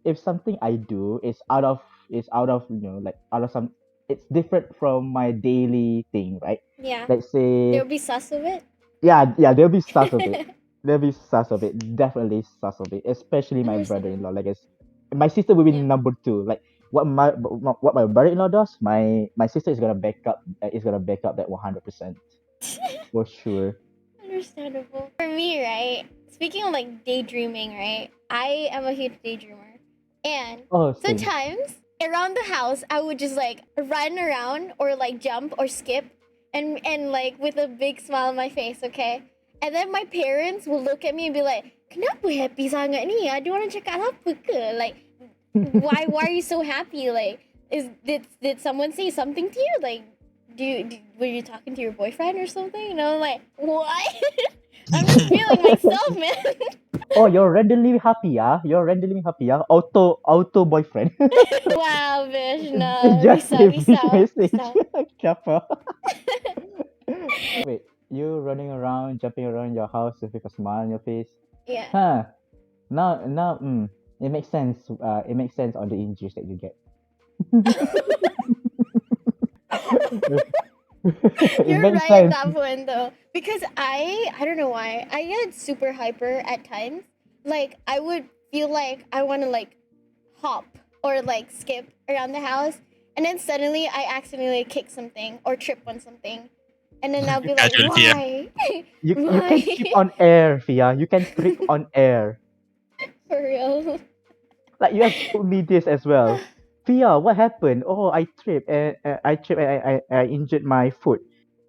if something I do is out of like out of some, it's different from my daily thing, right? Yeah. Let's say There'll be sus of it. yeah, there'll be sus of it. There'll be sus of it. Definitely sus of it. Especially my brother-in-law. Like my sister will be Yeah. number two. Like what my brother-in-law does, my sister is gonna back up. Is gonna back up that 100% for sure. Understandable. For me, right? Speaking of like daydreaming, right? I am a huge daydreamer. And Oh, same. sometimes around the house I would just like run around or like jump or skip and like with a big smile on my face, okay? And then my parents will look at me and be like, "Kenapa happy sangat ni? Ada orang cakap apa ke? Like why are you so happy? Like did someone say something to you? Like were you talking to your boyfriend or something?" And I'm like, "What?" I'm just feeling myself, man. Oh, you're randomly happy, yeah? You're randomly happy, yeah? Auto boyfriend. Wow, Vish, It no. just Risau, saved this risau, message. risau. Kappa. Wait, you running around, jumping around your house with a smile on your face? Yeah. Huh. Now, it makes sense. It makes sense on the injuries that you get. It You're makes right at sense. that point though. Because I don't know why. I get super hyper at times. Like I would feel like I wanna like hop or like skip around the house and then suddenly I accidentally kick something or trip on something. And then I'll be like, Casual fear. why? You can Why? trip on air, Fia. You can trip on air. For real. Like you have told me this as well. Fia, what happened? Oh, I tripped and I tripped and I injured my foot.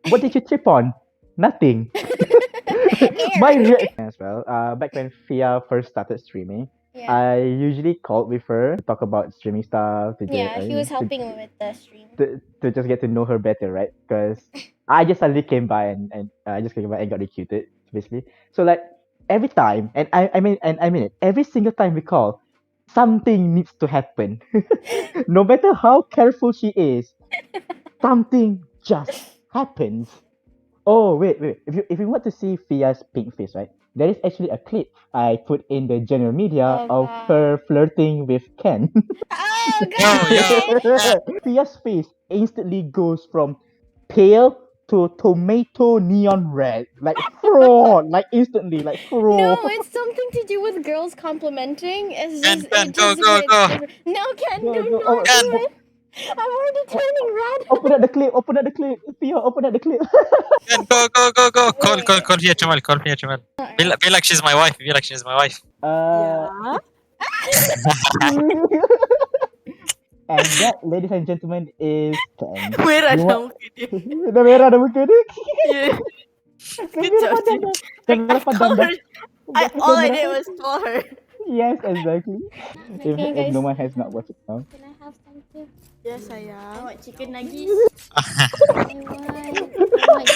What did you trip on? Nothing. Air. My as well. Back when Fia first started streaming, Yeah. I usually called with her to talk about streaming stuff to get Yeah, he was helping with the stream. to just get to know her better, right? Because I just suddenly came by and I just came by and got recruited, basically. So like every time, and I mean it, every single time we call, something needs to happen. No matter how careful she is, something just happens. Oh wait. If you want to see Fia's pink face, right? There is actually a clip I put in the general media Oh of god. her flirting with Ken. Oh Oh, yeah. god. Fia's face instantly goes from pale to tomato neon red, like fraud, like instantly, like fraud. No, it's something to do with girls complimenting. It's Ken, just Ken, it go, just go, hits go. different. No, Ken, Go, do go, not Ken. do it. I'm already turning red. open up the clip, open up the clip, Fia, open up the clip. Ken, go, go, go, go. Call, Wait, call, wait. call Fiya Jamal. Call Fiya Jamal. Be like she's my wife. Be like she's my wife. Uh, Yeah. and that, ladies and gentlemen, is Ken. Merah You dah want? muka dia. Dah merah dah muka dia. Yeah. Dah Good merah job, padam Sid. dah. Dah merah I padam called dah. her. Dah All I merah did padam. was call her. Yes, exactly. Okay, If guys. no one has not watched it now. Can I have some too? Yes, sayang. Awak chicken nuggets. I want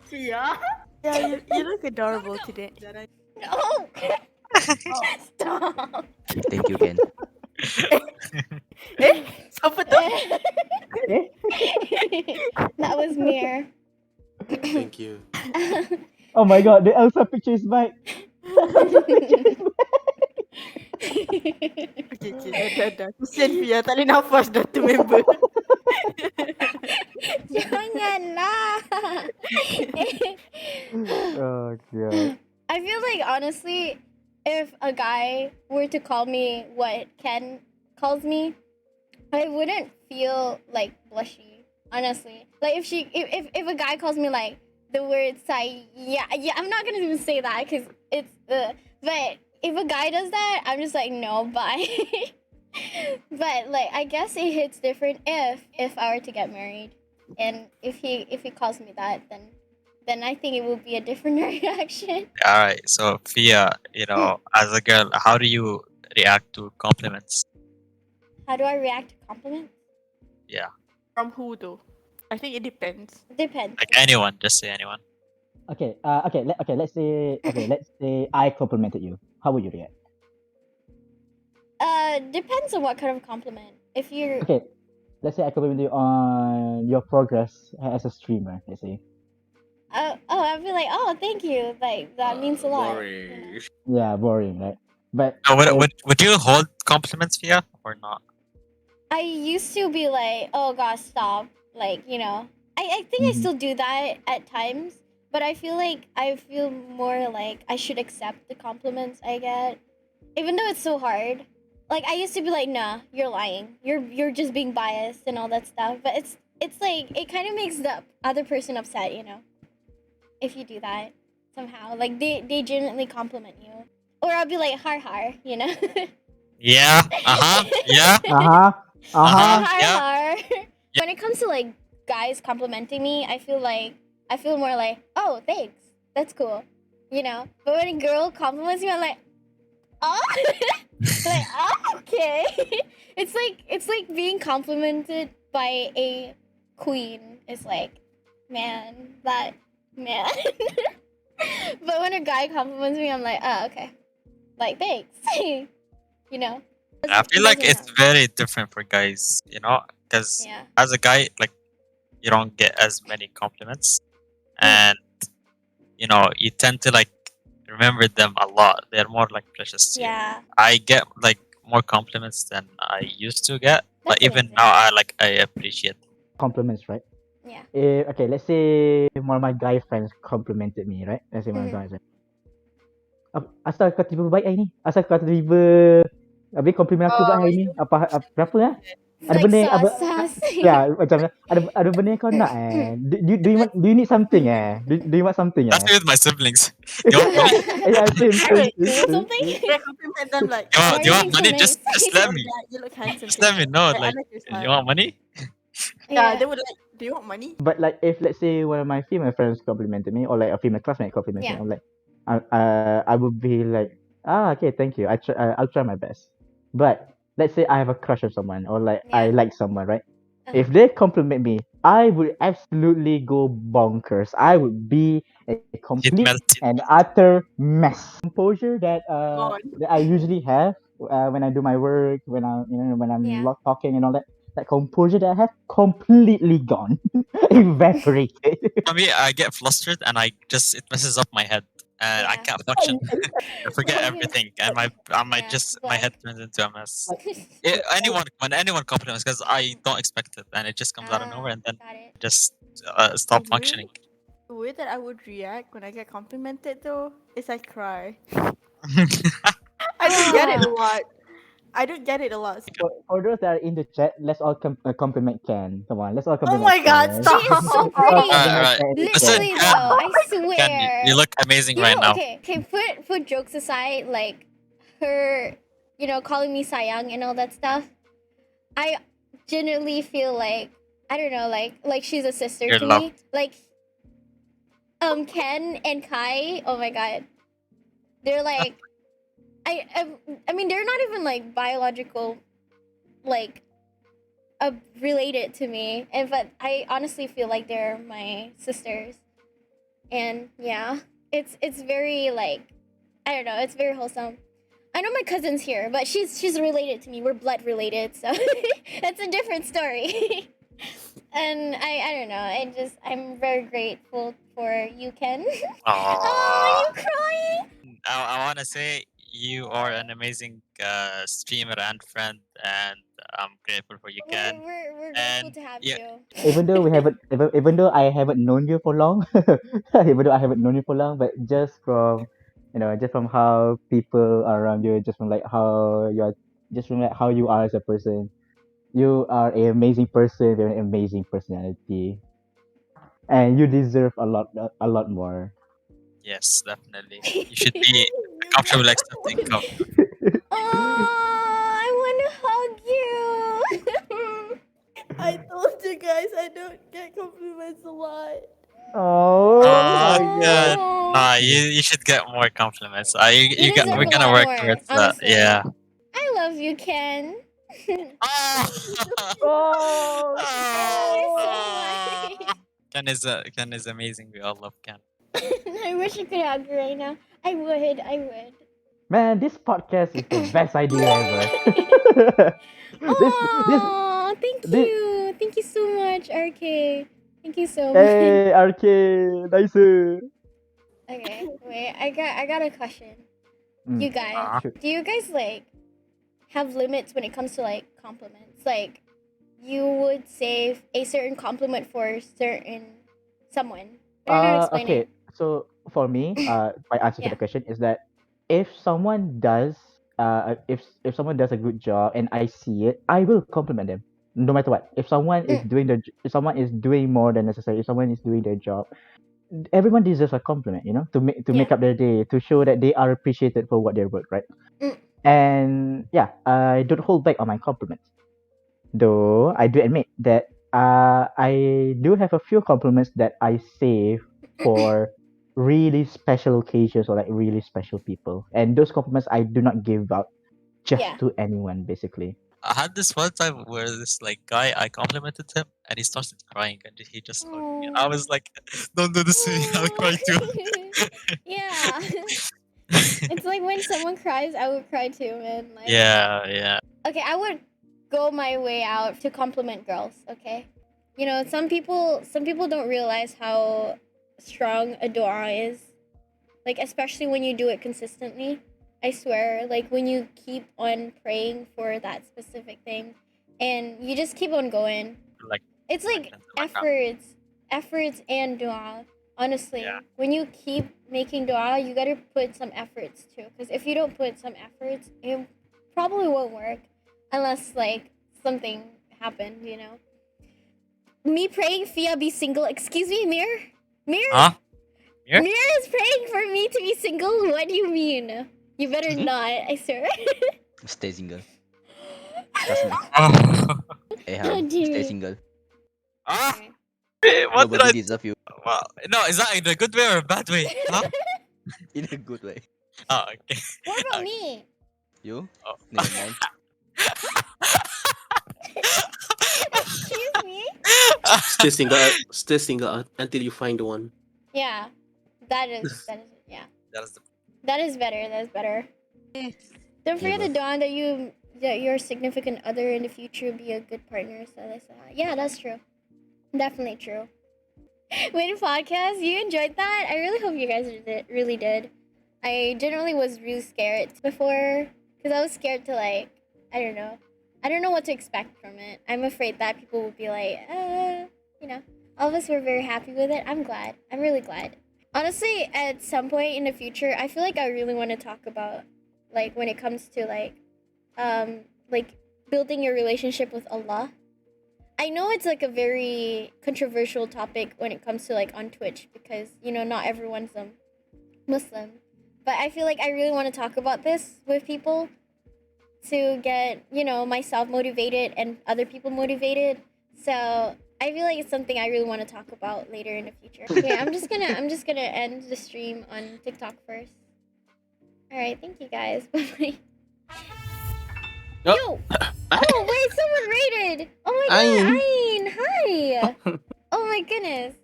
Yeah. Yeah, you look adorable today. No. Stop. Thank you, Ken. Siapa tu? Eh? That was Mir. Thank you. Oh my god, the Elsa picture is back. Okay, dah. Kesian Fia, tak boleh nafas dah tu member. Janganlah. Oh god. I feel like honestly, if a guy were to call me what Ken calls me, I wouldn't feel like blushy. Honestly, like if a guy calls me like the word say yeah, I'm not gonna even say that because it's but if a guy does that, I'm just like no, bye. But like I guess it hits different if I were to get married, and if he calls me that, then I think it would be a different reaction. All right. So Fiya, as a girl, how do you react to compliments? How do I react to compliments? Yeah. From who though? I think it depends. Depends. Like anyone. Just say anyone. Okay, let's say I complimented you. How would you react? Depends on what kind of compliment. If you're Okay, let's say I compliment you on your progress as a streamer, let's say. I'd be like, oh, thank you. Like that means a lot. Boring. Yeah, boring, right? But So would you hold compliments, Fia, or not? I used to be like, oh gosh, stop. Like, I think I Mhm. still do that at times, but I feel more like I should accept the compliments I get, even though it's so hard. Like I used to be like, nah, you're lying. You're just being biased and all that stuff. But it's like it kind of makes the other person upset, if you do that somehow. Like they genuinely compliment you, or I'll be like, har har, Yeah. Yeah. Uh-huh. Har Uh-huh. har Yeah. har. When it comes to like guys complimenting me, I feel more like, oh, thanks, that's cool, But when a girl compliments me, I'm like, oh, like, oh, okay. It's like being complimented by a queen. It's like, man, that man. But when a guy compliments me, I'm like, oh, okay, like thanks, you know. I feel It like doesn't it's have, very different for guys, because yeah, as a guy, like you don't get as many compliments, and you tend to like remember them a lot. They're more like precious to you. yeah. I get like more compliments than I used to get, but That's even amazing. now, I appreciate them. Compliments, right? Yeah. Okay, let's say one of my guy friends complimented me, right? Let's say one of my guys. Asal kau tiba baik hari ni? Asal kau tiba habis compliment aku pula Oh, hari ni? you Kenapa ah? It's Ada like benda apa sauce, sauce. ya macam ada benda yang kau nak do you need something do you want something That's me with my siblings. You want money? yeah same Right. You want something? I compliment them like, You Why want, are you you want being so money? nice? Just let oh me. yeah, you look handsome Just let me today. know. Like, I Like, like your you smile. want money? Yeah, Yeah. they would like, do you want money? but like if let's say one of my female friends complimented me or like a female classmate complimented me Yeah. I'm like I would be like okay thank you I'll try my best but let's say I have a crush on someone or like I Yeah. like someone right Uh-huh. if they compliment me I would absolutely go bonkers I would be a Heat complete melt. and utter mess composure Gone. that I usually have when I do my work when I'm Yeah. talking and all that composure that I have completely gone evaporated. For me, I get flustered and it messes up my head and I Yeah. can't function. I forget Yeah. everything and Yeah. my head Blank. turns into a mess. Like, When anyone compliments, because I don't expect it and it just comes out of nowhere Ah, and then got it. just The stop way, functioning. the way that I would react when I get complimented though is I cry. I don't get it a Ah, lot. I don't get it a lot. for those that are in the chat, let's all compliment Ken. Come on, let's all Oh compliment my god, Ken. she is so stop! Let's all pretty. compliment Alright. Ken in the chat. Listen, Literally Ken, though, I Ken, you swear. look amazing right now. Okay, put jokes aside, like her, calling me sayang and all that stuff. I genuinely feel like I don't know, like she's a sister You're to loved. me. Like Ken and Kai. Oh my god, they're like I mean they're not even like biological, like related to me, and but I honestly feel like they're my sisters, and yeah, it's very like I don't know, it's very wholesome. I know my cousin's here, but she's related to me. We're blood related, so that's a different story. And I don't know. I'm very grateful for you, Ken. Oh, Aww. you crying? I want to say you are an amazing streamer and friend, and I'm grateful for you, Ken. We're grateful And to have yeah, you. Even though I haven't known you for long, even though I haven't known you for long, but just from just from how people are around you, just from like how you are, just from like how you are as a person, you are an amazing person with an amazing personality, and you deserve a lot more. yes, definitely. You should be comfortable accepting. Oh, I want to hug you. I told you guys I don't get compliments a lot. Oh Oh, my good. god. Oh, Nah, you should get more compliments. you We're deserve a gonna lot work more, towards that. honestly. Yeah. I love you, Ken. Oh. Oh, I love you oh. so much. Ken is amazing. We all love Ken. I wish I could hug you right now. I would. I would. Man, this podcast is the best idea ever. This Oh, thank this you. Thank you so much, RK. Thank you so much. hey RK, nice. Okay, wait. I got a question. You guys, Sure. do you guys like have limits when it comes to like compliments? Like, you would save a certain compliment for certain someone. I don't know how to explain Okay. it. So for me, my answer to Yeah. the question is that if someone does, if someone does a good job and I see it, I will compliment them, no matter what. If someone is Mm. doing if someone is doing more than necessary, if someone is doing their job, everyone deserves a compliment, to Yeah. make up their day, to show that they are appreciated for what their work, right? Mm. And yeah, I don't hold back on my compliments. Though I do admit that I do have a few compliments that I save for really special occasions or like really special people. And those compliments I do not give out just Yeah. to anyone, basically. I had this one time where this like guy, I complimented him and he started crying and he just hugged me. I was like, "Don't do this to me, I'll cry too." Yeah. It's like when someone cries, I would cry too, man. Like, yeah. okay, I would go my way out to compliment girls, okay? You know, some people don't realize how strong a dua is. Like, especially when you do it consistently. I swear, like when you keep on praying for that specific thing and you just keep on going. Like, It's like friends in my family. efforts and dua. Honestly, Yeah. when you keep making dua, you gotta put some efforts too. Because if you don't put some efforts, it probably won't work unless like something happened. You know, me praying Fiya be single. Excuse me, Mir. Huh? Mir? Mir is praying for me to be single. What do you mean? You better not. I swear. Stay single. Trust me. Oh. Hey, God Ham, damn stay it. single. Ah, Okay. what did Nobody I? deserve you Well, no, is that in a good way or a bad way? Huh? in a good way. Oh, okay. What about Okay. me? You? Oh. Never mind. Excuse me. Stay single until you find one. Yeah, that is yeah. That is the That is better. That is better. Don't forget Never. to dawn that your significant other in the future will be a good partner. So yeah, that's true. Definitely true. Wait, podcast, you enjoyed that? I really hope you guys really did. I generally was really scared before because I was scared to like I don't know what to expect from it. I'm afraid that people will be like, you know. All of us were very happy with it. I'm glad. I'm really glad. Honestly, at some point in the future, I feel like I really want to talk about like when it comes to like building your relationship with Allah. I know it's like a very controversial topic when it comes to like on Twitch because not everyone's Muslim. But I feel like I really want to talk about this with people to get, myself motivated and other people motivated. So I feel like it's something I really want to talk about later in the future. Okay, I'm just gonna end the stream on TikTok first. Alright, thank you guys. Bye. Oh. Yo! Oh wait, someone raided! Oh my god, Ayn! Hi! Oh my goodness.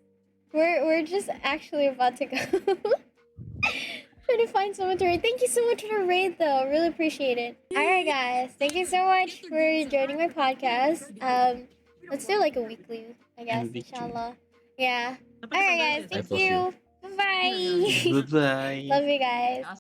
We're just actually about to go. Trying to find someone to raid. Thank you so much for the raid though. Really appreciate it. Alright guys, thank you so much for joining my podcast. Let's do like a weekly, I guess, inshallah. Yeah. Alright guys, I thank post you. you. Bye bye. Goodbye. Love you guys.